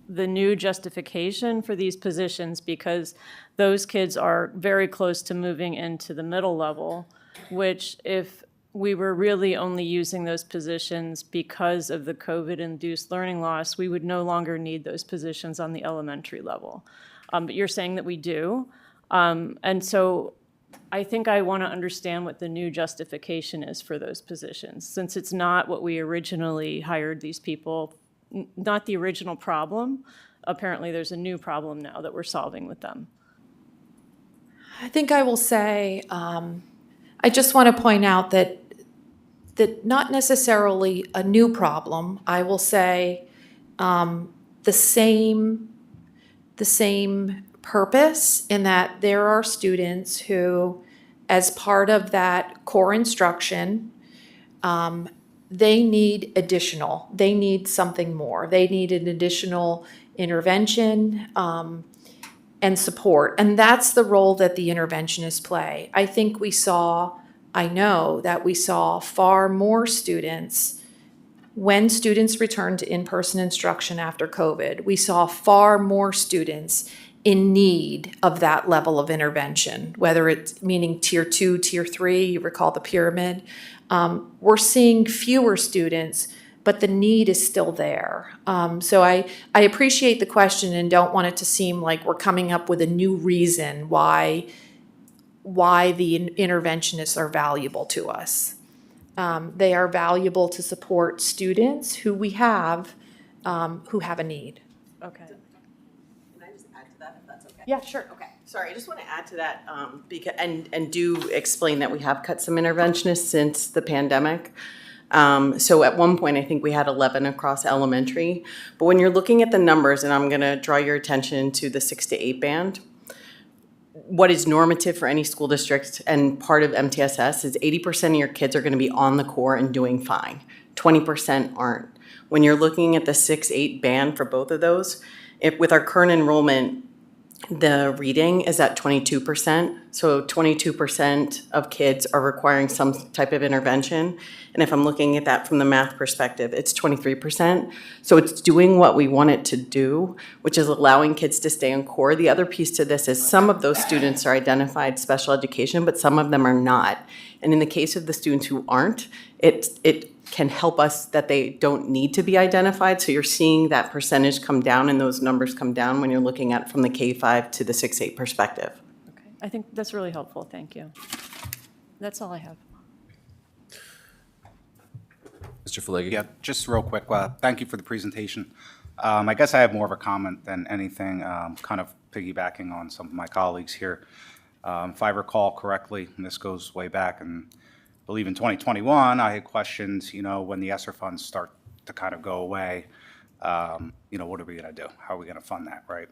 the new justification for these positions because those kids are very close to moving into the middle level, which if we were really only using those positions because of the COVID-induced learning loss, we would no longer need those positions on the elementary level. But you're saying that we do. And so I think I want to understand what the new justification is for those positions, since it's not what we originally hired these people, not the original problem. Apparently, there's a new problem now that we're solving with them. I think I will say, I just want to point out that not necessarily a new problem. I will say the same purpose in that there are students who, as part of that core instruction, they need something more. They need an additional intervention and support. And that's the role that the interventionists play. I know that we saw far more students when students returned to in-person instruction after COVID. We saw far more students in need of that level of intervention, whether it's meaning tier 2, tier 3, you recall the pyramid. We're seeing fewer students, but the need is still there. So I appreciate the question and don't want it to seem like we're coming up with a new reason why the interventionists are valuable to us. They are valuable to support students who we have who have a need. Okay. Can I just add to that, if that's okay? Yeah, sure. Okay, sorry, I just want to add to that, because, and do explain that we have cut some interventionists since the pandemic. So at one point, I think we had 11 across elementary. But when you're looking at the numbers, and I'm going to draw your attention to the 6 to 8 band, what is normative for any school district and part of MTSS is 80% of your kids are going to be on the core and doing fine. 20% aren't. When you're looking at the 6-8 band for both of those, with our current enrollment, the reading is at 22%. So 22% of kids are requiring some type of intervention. And if I'm looking at that from the math perspective, it's 23%. So it's doing what we want it to do, which is allowing kids to stay on core. The other piece to this is some of those students are identified special education, but some of them are not. And in the case of the students who aren't, it can help us that they don't need to be identified. So you're seeing that percentage come down and those numbers come down when you're looking at it from the K-5 to the 6-8 perspective. Okay. I think that's really helpful. Thank you. That's all I have. Mr. Falegi? Yeah, just real quick, thank you for the presentation. I guess I have more of a comment than anything, kind of piggybacking on some of my colleagues here. If I recall correctly, and this goes way back, and I believe in 2021, I had questions, when the ESSER funds start to kind of go away, what are we going to do? How are we going to fund that, right?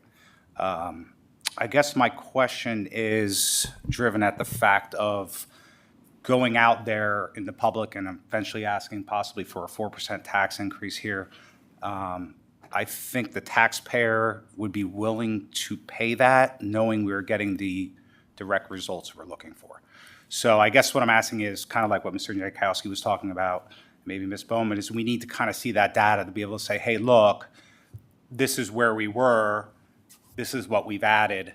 I guess my question is driven at the fact of going out there in the public and eventually asking possibly for a 4% tax increase here. I think the taxpayer would be willing to pay that, knowing we're getting the direct results we're looking for. So I guess what I'm asking is kind of like what Mr. Jankowski was talking about, maybe Ms. Bowman, is we need to kind of see that data to be able to say, hey, look, this is where we were, this is what we've added,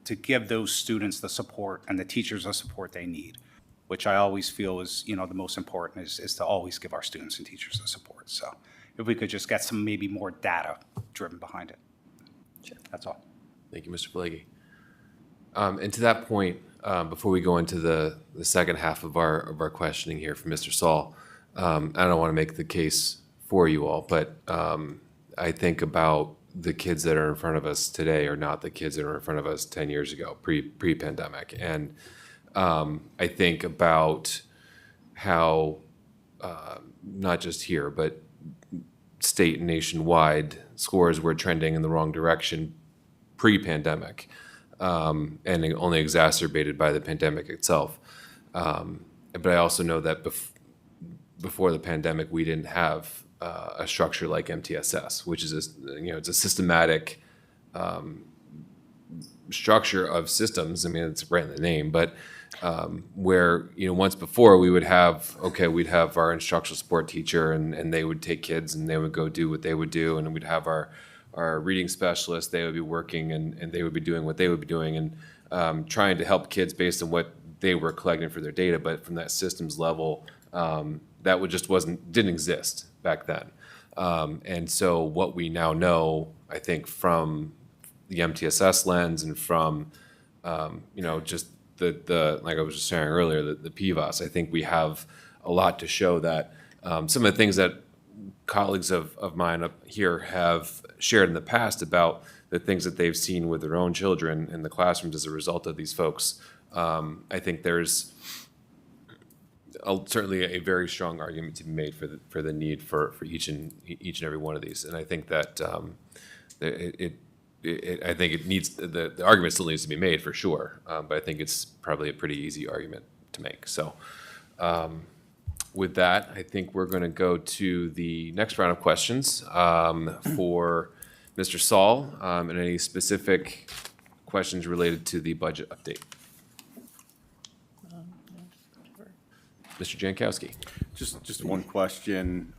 to give those students the support and the teachers the support they need, which I always feel is, the most important is to always give our students and teachers the support. So if we could just get some maybe more data driven behind it. Sure. That's all. Thank you, Mr. Pelleggi. And to that point, before we go into the second half of our questioning here from Mr. Saul, I don't want to make the case for you all, but I think about the kids that are in front of us today are not the kids that are in front of us 10 years ago, pre-pandemic. And I think about how, not just here, but state and nationwide, scores were trending in the wrong direction pre-pandemic, and only exacerbated by the pandemic itself. But I also know that before the pandemic, we didn't have a structure like MTSS, which is it's a systematic structure of systems. I mean, it's right in the name, but where once before we'd have our instructional support teacher, and they would take kids and they would go do what they would do, and we'd have our reading specialist. They would be working and they would be doing what they would be doing, and trying to help kids based on what they were collecting for their data. But from that systems level, that didn't exist back then. And so what we now know, I think, from the MTSS lens and from just the like I was just sharing earlier, the PVAS, I think we have a lot to show that some of the things that colleagues of mine up here have shared in the past about the things that they've seen with their own children in the classrooms as a result of these folks. I think there's certainly a very strong argument to be made for the need for each and every one of these, and I think that I think it needs the argument still needs to be made for sure, but I think it's probably a pretty easy argument to make. So, with that, I think we're going to go to the next round of questions for Mr. Saul, and any specific questions related to the budget update. Mr. Jankowski. Just one question.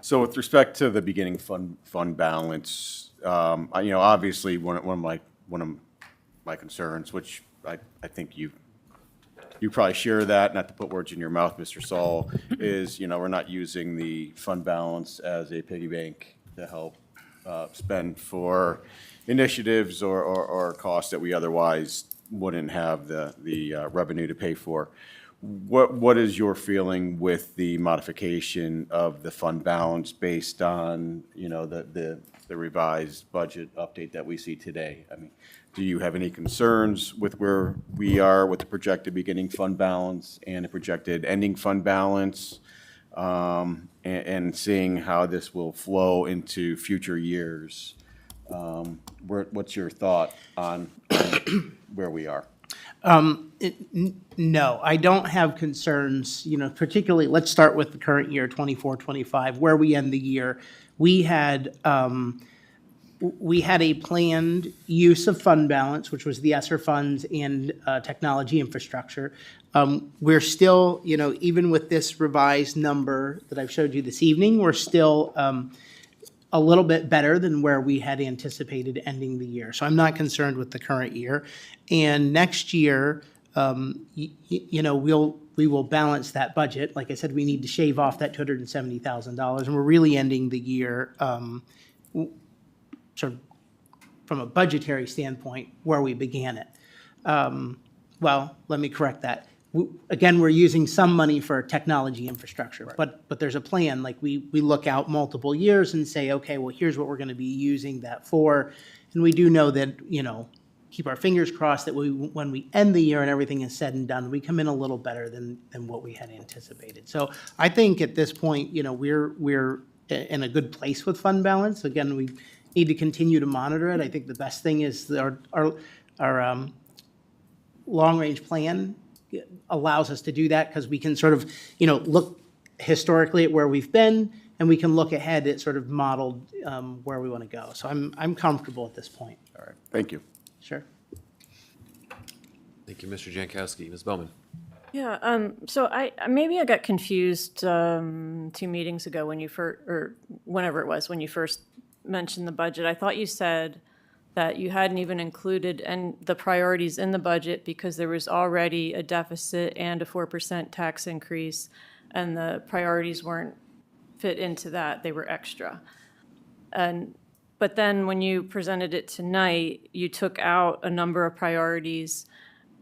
So with respect to the beginning fund balance, obviously one of my concerns, which I think you probably share that, not to put words in your mouth, Mr. Saul, is we're not using the fund balance as a piggy bank to help spend for initiatives or costs that we otherwise wouldn't have the revenue to pay for. What is your feeling with the modification of the fund balance based on, the revised budget update that we see today? I mean, do you have any concerns with where we are with the projected beginning fund balance and the projected ending fund balance, and seeing how this will flow into future years? What's your thought on where we are? No, I don't have concerns, particularly, let's start with the current year, 24-25, where we end the year. We had a planned use of fund balance, which was the ESSER funds and technology infrastructure. We're still, even with this revised number that I've showed you this evening, we're still a little bit better than where we had anticipated ending the year. So I'm not concerned with the current year. And next year, we will balance that budget. Like I said, we need to shave off that $270,000, and we're really ending the year sort of from a budgetary standpoint where we began it. Well, let me correct that. Again, we're using some money for technology infrastructure, right. but there's a plan. Like we look out multiple years and say, okay, well, here's what we're going to be using that for. And we do know that, keep our fingers crossed that when we end the year and everything is said and done, we come in a little better than what we had anticipated. So I think at this point, we're in a good place with fund balance. Again, we need to continue to monitor it. I think the best thing is our long-range plan allows us to do that, because we can sort of, look historically at where we've been, and we can look ahead at sort of modeled where we want to go. So I'm comfortable at this point. All right, thank you. Sure. Thank you, Mr. Jankowski. Ms. Bowman. Yeah, so maybe I got confused 2 meetings ago when you first, or whenever it was, when you first mentioned the budget. I thought you said that you hadn't even included the priorities in the budget because there was already a deficit and a 4% tax increase, and the priorities weren't fit into that, they were extra. But then when you presented it tonight, you took out a number of priorities,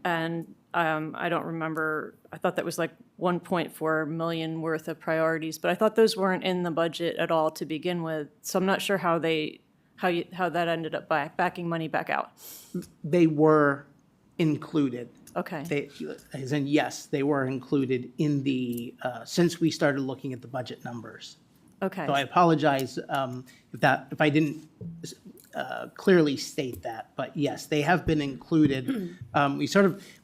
and I don't remember, I thought that was like 1.4 million worth of priorities, but I thought those weren't in the budget at all to begin with. So I'm not sure how that ended up backing money back out. They were included. Okay. As in, yes, they were included in the, since we started looking at the budget numbers. Okay. So I apologize if I didn't clearly state that, but yes, they have been included.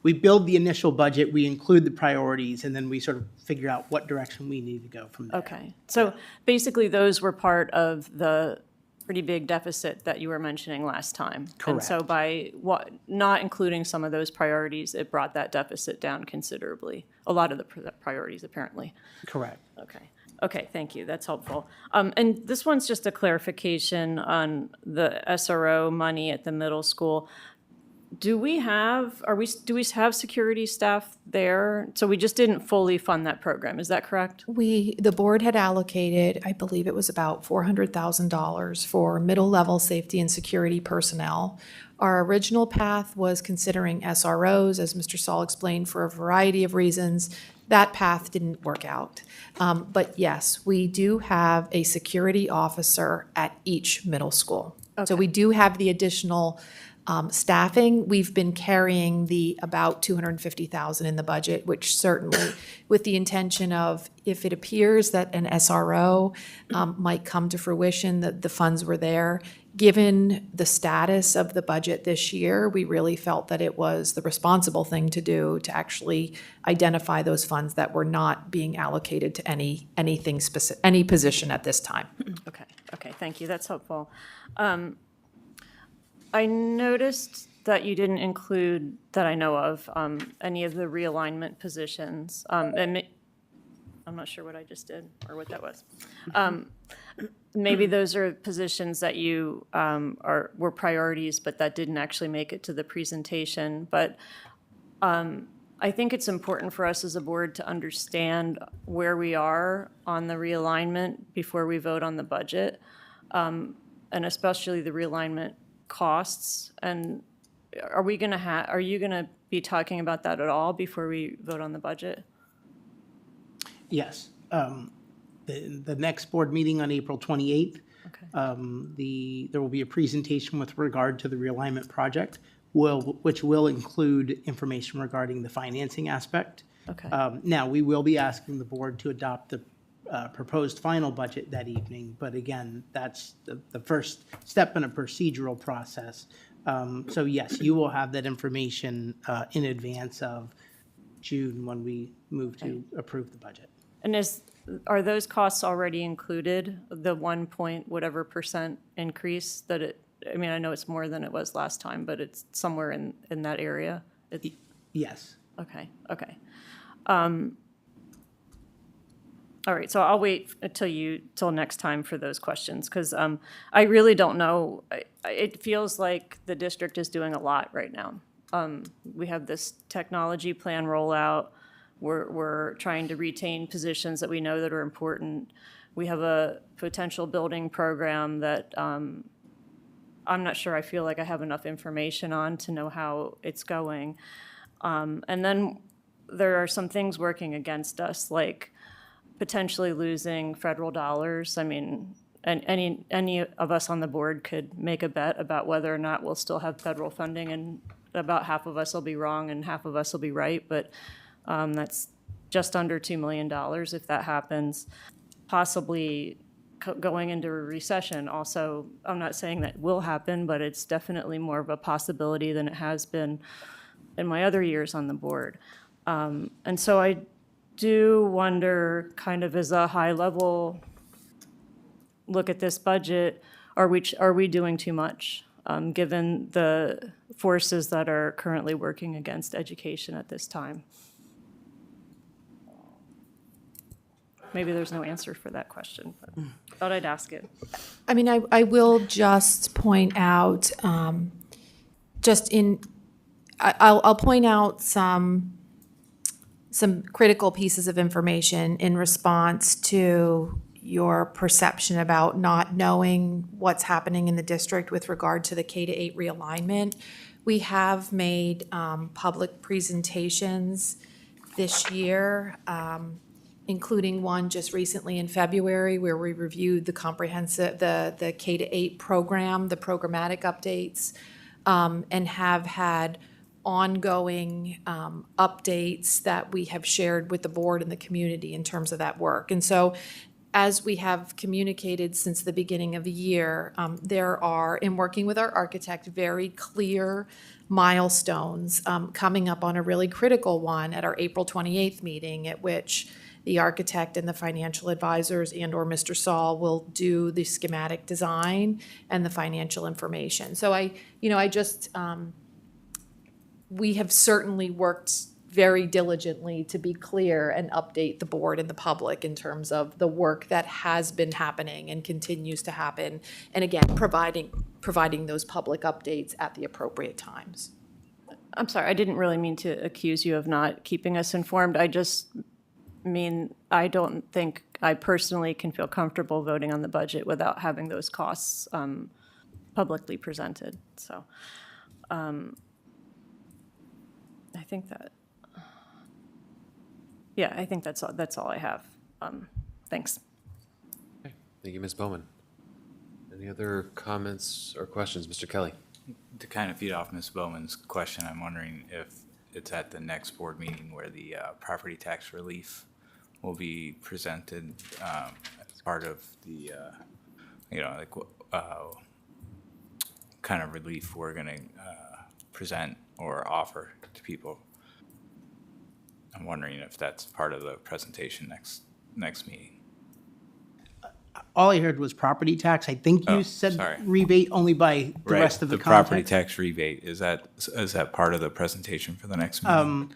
We build the initial budget, we include the priorities, and then we sort of figure out what direction we need to go from there. Okay. So basically, those were part of the pretty big deficit that you were mentioning last time. And so Correct. by not including some of those priorities, it brought that deficit down considerably. A lot of the priorities, apparently. Correct. Okay. Okay, thank you. That's helpful. And this one's just a clarification on the SRO money at the middle school. Do we have security staff there? So we just didn't fully fund that program, is that correct? The board had allocated, I believe it was about $400,000 for middle-level safety and security personnel. Our original path was considering SROs, as Mr. Saul explained, for a variety of reasons. That path didn't work out. But yes, we do have a security officer at each middle school. So we do have the additional staffing. We've been carrying the about $250,000 in the budget, which certainly, with the intention of, if it appears that an SRO might come to fruition, that the funds were there. Given the status of the budget this year, we really felt that it was the responsible thing to do to actually identify those funds that were not being allocated to anything specific, any position at this time. Okay, thank you. That's helpful. I noticed that you didn't include, that I know of, any of the realignment positions. I'm not sure what I just did or what that was. Maybe those are positions that you were priorities, but that didn't actually make it to the presentation. But I think it's important for us as a board to understand where we are on the realignment before we vote on the budget, and especially the realignment costs. And are you gonna be talking about that at all before we vote on the budget? Yes. The next board meeting on April 28th, there will be a presentation with regard to the realignment project, which will include information regarding the financing aspect. Okay. Now, we will be asking the board to adopt the proposed final budget that evening, but again, that's the first step in a procedural process. So yes, you will have that information in advance of June when we move to approve the budget. And are those costs already included, the 1 point whatever percent increase I mean, I know it's more than it was last time, but it's somewhere in that area? Yes. Okay. All right, so I'll wait till next time for those questions, because I really don't know. It feels like the district is doing a lot right now. We have this technology plan rollout. We're trying to retain positions that we know that are important. We have a potential building program that I'm not sure I feel like I have enough information on to know how it's going. And then there are some things working against us, like potentially losing federal dollars. I mean, and any of us on the board could make a bet about whether or not we'll still have federal funding, and about half of us will be wrong and half of us will be right, but that's just under $2 million if that happens. Possibly going into a recession also, I'm not saying that will happen, but it's definitely more of a possibility than it has been in my other years on the board. And so I do wonder, kind of as a high level look at this budget, are we doing too much, given the forces that are currently working against education at this time? maybe there's no answer for that question, but thought I'd ask it. I mean, I will just point out, I'll point out some critical pieces of information in response to your perception about not knowing what's happening in the district with regard to the K-8 realignment. We have made public presentations this year, including one just recently in February where we reviewed the comprehensive, the K-8 program, the programmatic updates, and have had ongoing updates that we have shared with the board and the community in terms of that work. And so as we have communicated since the beginning of the year, there are, in working with our architect, very clear milestones coming up on a really critical one at our April 28th meeting, at which the architect and the financial advisors and/or Mr. Saul will do the schematic design and the financial information. So we have certainly worked very diligently to be clear and update the board and the public in terms of the work that has been happening and continues to happen. And again, providing those public updates at the appropriate times. I'm sorry, I didn't really mean to accuse you of not keeping us informed. I just mean, I don't think I personally can feel comfortable voting on the budget without having those costs publicly presented. So I think that, yeah, I think that's all I have. Thanks. Okay. Thank you, Ms. Bowman. Any other comments or questions? Mr. Kelly? To kind of feed off Ms. Bowman's question, I'm wondering if it's at the next board meeting where the property tax relief will be presented as part of the, kind of relief we're going to present or offer to people. I'm wondering if that's part of the presentation next meeting. All I heard was property tax. I think you said rebate only by the rest of the context. Property tax rebate, is that part of the presentation for the next meeting?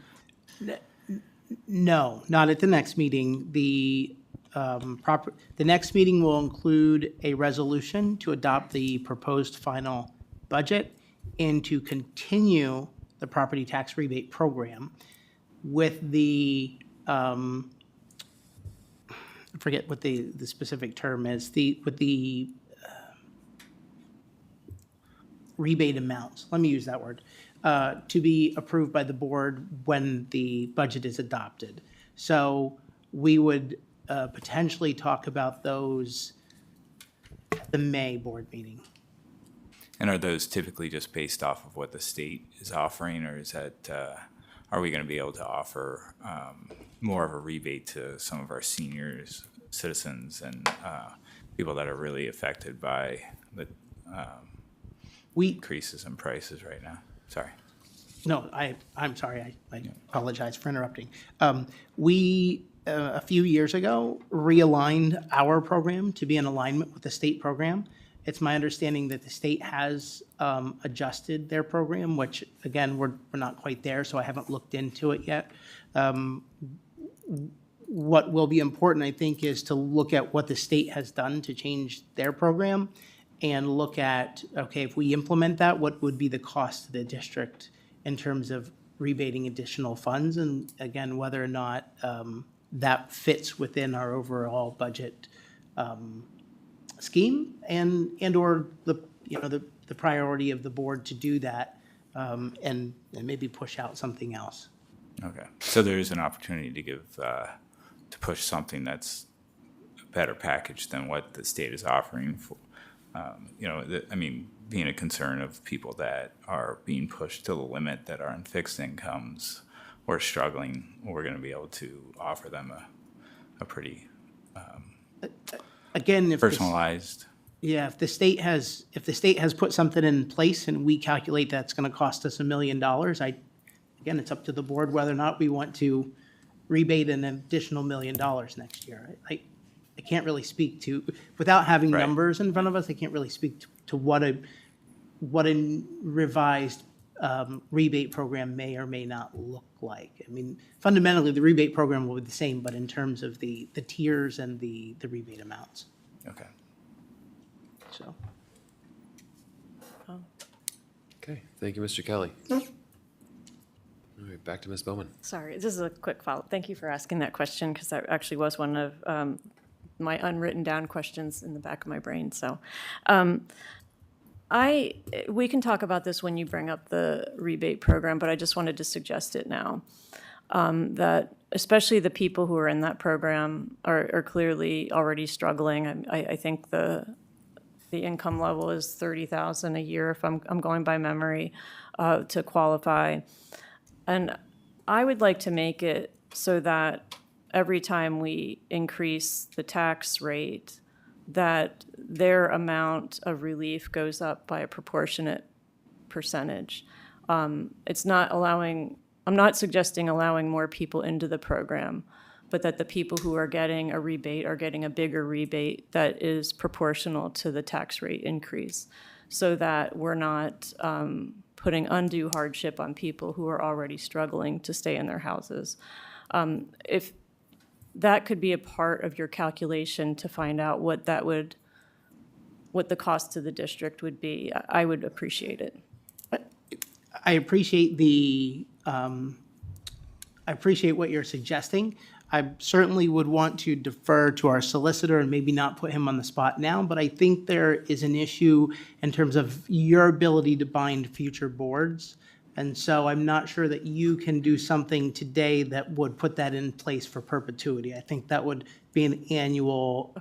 No, not at the next meeting. The next meeting will include a resolution to adopt the proposed final budget and to continue the property tax rebate program with the, I forget what the specific term is, with the rebate amounts, let me use that word, to be approved by the board when the budget is adopted. So we would potentially talk about those at the May board meeting. And are those typically just based off of what the state is offering, or is that, are we going to be able to offer more of a rebate to some of our seniors, citizens, and people that are really affected by the increases in prices right now? Sorry. No, I'm sorry. I apologize for interrupting. We, a few years ago, realigned our program to be in alignment with the state program. It's my understanding that the state has adjusted their program, which, again, we're not quite there, so I haven't looked into it yet. What will be important, I think, is to look at what the state has done to change their program and look at, okay, if we implement that, what would be the cost to the district in terms of rebating additional funds, and again, whether or not that fits within our overall budget scheme, and or the priority of the board to do that, and maybe push out something else. Okay, so there is an opportunity to give to push something that's a better package than what the state is offering for. Being a concern of people that are being pushed to the limit that are on fixed incomes or struggling, we're going to be able to offer them a pretty again, if personalized. If the state has put something in place and we calculate that's going to cost us $1 million, again, it's up to the board whether or not we want to rebate an additional $1 million next year. I can't really speak to, without having numbers in front of us, I can't really speak to what a revised rebate program may or may not look like. I mean, fundamentally, the rebate program will be the same, but in terms of the tiers and the rebate amounts, Okay. so. Okay, thank you, Mr. Kelly. All right, back to Ms. Bowman. Sorry, this is a quick follow-up. Thank you for asking that question, because that actually was one of my unwritten down questions in the back of my brain, so. We can talk about this when you bring up the rebate program, but I just wanted to suggest it now. That especially the people who are in that program are clearly already struggling. I think the income level is $30,000 a year, if I'm going by memory, to qualify. And I would like to make it so that every time we increase the tax rate, that their amount of relief goes up by a proportionate percentage. It's not allowing, I'm not suggesting allowing more people into the program, but that the people who are getting a rebate are getting a bigger rebate that is proportional to the tax rate increase, so that we're not putting undue hardship on people who are already struggling to stay in their houses. If that could be a part of your calculation to find out what the cost to the district would be, I would appreciate it. I appreciate I appreciate what you're suggesting. I certainly would want to defer to our solicitor and maybe not put him on the spot now, but I think there is an issue in terms of your ability to bind future boards. And so I'm not sure that you can do something today that would put that in place for perpetuity. I think that would be an annual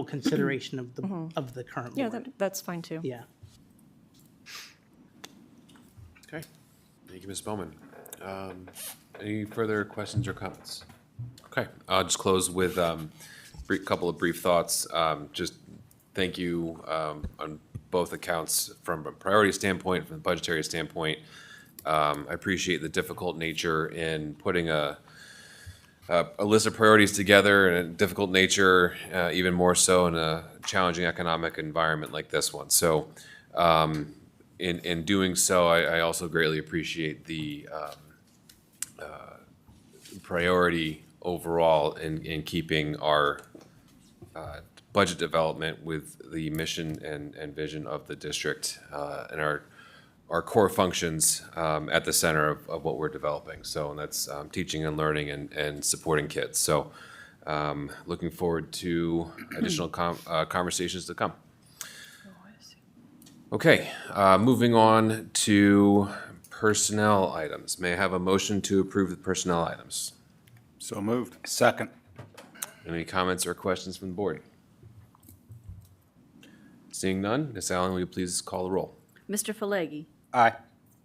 consideration of the current board. Yeah, that's fine too. Yeah. Okay, thank you, Ms. Bowman. Any further questions or comments? Okay, I'll just close with a couple of brief thoughts. Just thank you on both accounts from a priority standpoint, from a budgetary standpoint. I appreciate the difficult nature in putting a list of priorities together, and a difficult nature, even more so in a challenging economic environment like this one. So in doing so, I also greatly appreciate the priority overall in keeping our budget development with the mission and vision of the district and our core functions at the center of what we're developing. So, and that's teaching and learning and supporting kids. So looking forward to additional conversations to come. Okay, moving on to personnel items. May I have a motion to approve the personnel items? So moved. Second. Any comments or questions from the board? Seeing none, Ms. Allen, will you please call the roll? Mr. Falegi, Aye.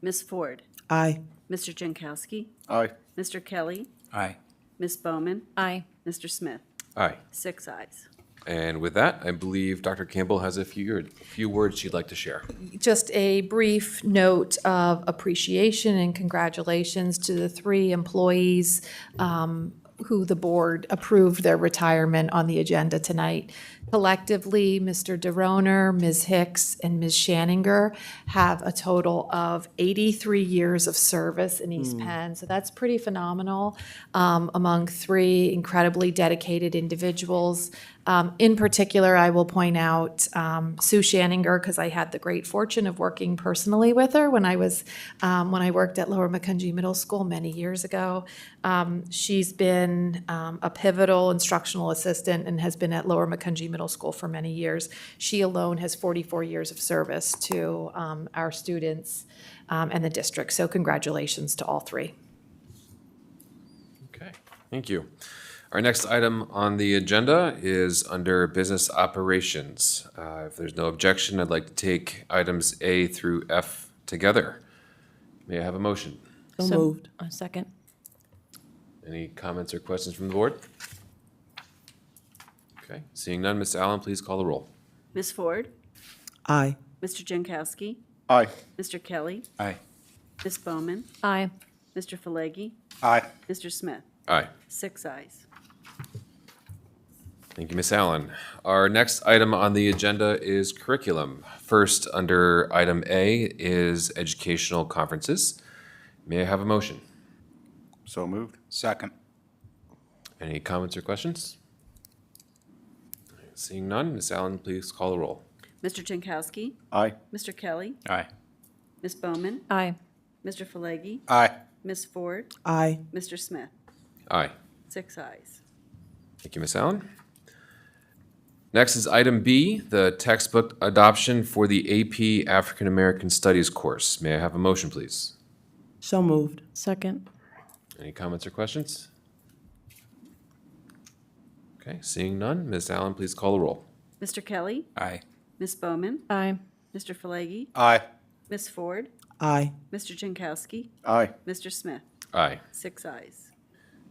Ms. Ford, Aye. Mr. Jankowski, Aye. Mr. Kelly, Aye. Ms. Bowman, Aye. Mr. Smith. Aye. 6 ayes. And with that, I believe Dr. Campbell has a few words she'd like to share. Just a brief note of appreciation and congratulations to the 3 employees who the board approved their retirement on the agenda tonight. Collectively, Mr. DeRoner, Ms. Hicks, and Ms. Shanninger have a total of 83 years of service in East Penn. So that's pretty phenomenal among 3 incredibly dedicated individuals. In particular, I will point out Sue Shanninger, because I had the great fortune of working personally with her when I worked at Lower Macungie Middle School many years ago. She's been a pivotal instructional assistant and has been at Lower Macungie Middle School for many years. She alone has 44 years of service to our students and the district. So congratulations to all 3. Okay, thank you. Our next item on the agenda is under business operations. If there's no objection, I'd like to take items A through F together. May I have a motion? So moved. A second. Any comments or questions from the board? Okay, seeing none, Ms. Allen, please call the roll. Ms. Ford, Aye. Mr. Jankowski, Aye. Mr. Kelly, Aye. Ms. Bowman, Aye. Mr. Falegi, Aye. Mr. Smith. Aye. 6 ayes. Thank you, Ms. Allen. Our next item on the agenda is curriculum. First, under item A is educational conferences. May I have a motion? So moved. Second. Any comments or questions? Seeing none, Ms. Allen, please call the roll. Mr. Jankowski, Aye. Mr. Kelly, Aye. Ms. Bowman, Aye. Mr. Falegi, Aye. Ms. Ford, Aye. Mr. Smith. Aye. 6 ayes. Thank you, Ms. Allen. Next is item B, the textbook adoption for the AP African American Studies course. May I have a motion, please? So moved. Second. Any comments or questions? Okay, seeing none, Ms. Allen, please call the roll. Mr. Kelly, Aye. Ms. Bowman, Aye. Mr. Falegi, Aye. Ms. Ford, Aye. Mr. Jankowski, Aye. Mr. Smith. Aye. 6 ayes.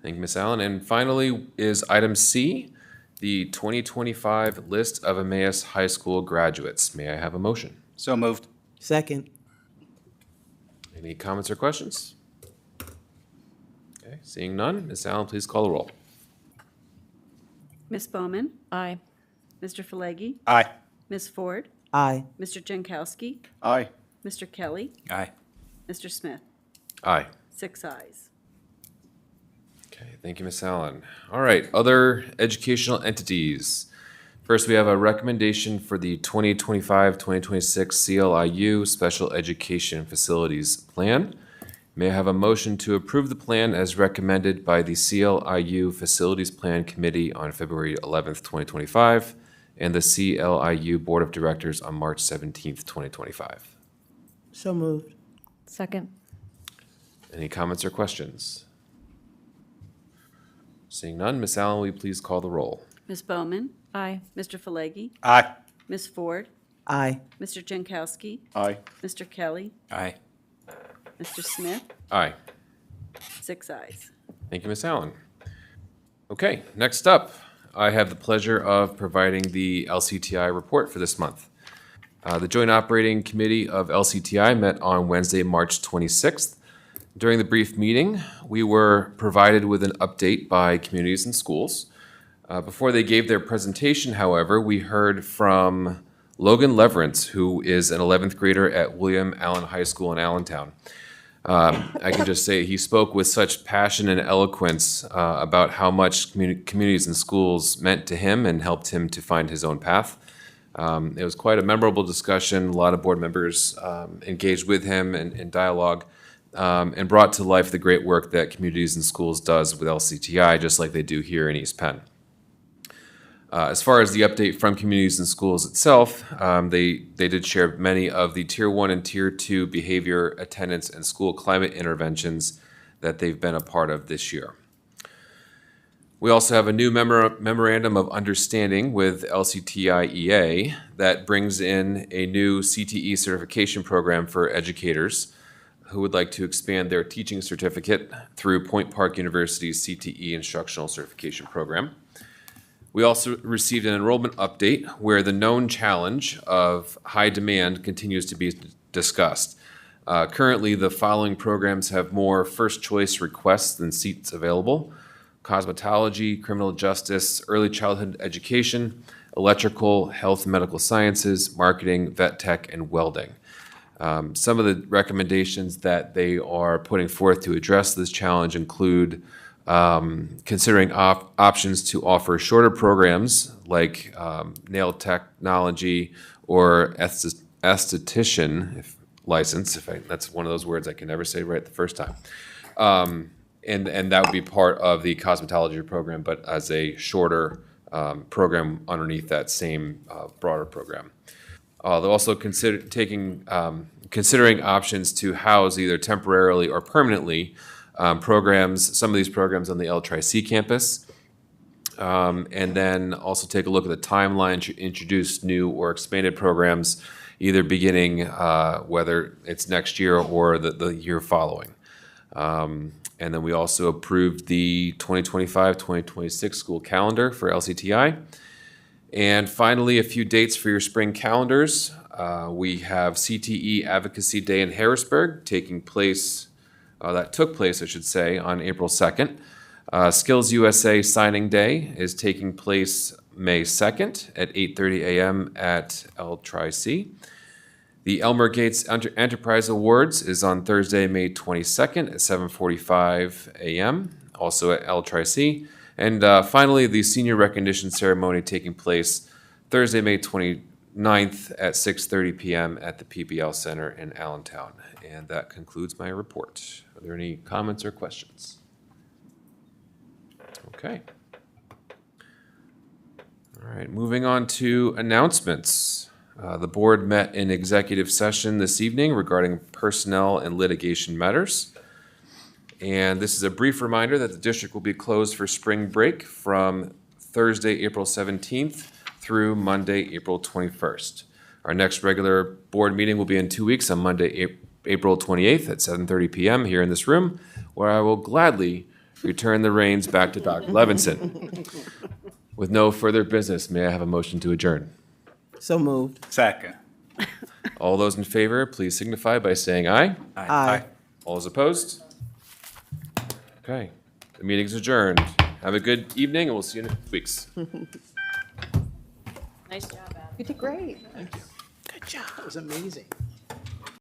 Thank you, Ms. Allen. And finally is item C, the 2025 list of Emmaus High School graduates. May I have a motion? So moved. Second. Any comments or questions? Okay, seeing none, Ms. Allen, please call the roll. Ms. Bowman, Aye. Mr. Falegi, Aye. Ms. Ford, Aye. Mr. Jankowski, Aye. Mr. Kelly, Aye. Mr. Smith. Aye. 6 ayes. Okay, thank you, Ms. Allen. All right, other educational entities. First, we have a recommendation for the 2025-2026 CLIU Special Education Facilities Plan. May I have a motion to approve the plan as recommended by the CLIU Facilities Plan Committee on February 11th, 2025, and the CLIU Board of Directors on March 17th, 2025? So moved. Second. Any comments or questions? Seeing none, Ms. Allen, will you please call the roll? Ms. Bowman, Aye. Mr. Falegi, Aye. Ms. Ford, Aye. Mr. Jankowski, Aye. Mr. Kelly, Aye. Mr. Smith. Aye. 6 ayes. Thank you, Ms. Allen. Okay, next up, I have the pleasure of providing the LCTI report for this month. The Joint Operating Committee of LCTI met on Wednesday, March 26th. During the brief meeting, we were provided with an update by communities and schools. Before they gave their presentation, however, we heard from Logan Leverance, who is an 11th grader at William Allen High School in Allentown. I can just say he spoke with such passion and eloquence about how much communities and schools meant to him and helped him to find his own path. It was quite a memorable discussion. A lot of board members engaged with him in dialogue and brought to life the great work that communities and schools does with LCTI, just like they do here in East Penn. As far as the update from communities and schools itself, they did share many of the Tier 1 and Tier 2 behavior, attendance, and school climate interventions that they've been a part of this year. We also have a new memorandum of understanding with LCTI EA that brings in a new CTE certification program for educators who would like to expand their teaching certificate through Point Park University's CTE instructional certification program. We also received an enrollment update where the known challenge of high demand continues to be discussed. Currently, the following programs have more first choice requests than seats available: cosmetology, criminal justice, early childhood education, electrical, health and medical sciences, marketing, vet tech, and welding. Some of the recommendations that they are putting forth to address this challenge include considering options to offer shorter programs like nail technology or esthetician license. That's one of those words I can never say right the first time. And that would be part of the cosmetology program, but as a shorter program underneath that same broader program. They'll also considering options to house either temporarily or permanently programs, some of these programs on the L-Tri-C campus, and then also take a look at the timeline to introduce new or expanded programs, either beginning whether it's next year or the year following. And then we also approved the 2025-2026 school calendar for LCTI. And finally, a few dates for your spring calendars. We have CTE Advocacy Day in Harrisburg taking place, that took place, I should say, on April 2nd. Skills USA Signing Day is taking place May 2nd at 8:30 a.m. at El Tri-C. The Elmer Gates Enterprise Awards is on Thursday, May 22nd at 7:45 a.m., also at El Tri-C. And finally, the senior recognition ceremony taking place Thursday, May 29th at 6:30 p.m. at the PBL Center in Allentown. And that concludes my report. Are there any comments or questions? Okay. All right, moving on to announcements. The board met in executive session this evening regarding personnel and litigation matters. And this is a brief reminder that the district will be closed for spring break from Thursday, April 17th through Monday, April 21st. Our next regular board meeting will be in 2 weeks on Monday, April 28th at 7:30 p.m. here in this room, where I will gladly return the reins back to Dr. Levinson. With no further business, may I have a motion to adjourn? So moved. Second. All those in favor, please signify by saying aye. Aye. All those opposed? Okay, the meeting's adjourned. Have a good evening, and we'll see you in 2 weeks. Nice job, Adam. You did great. That was amazing.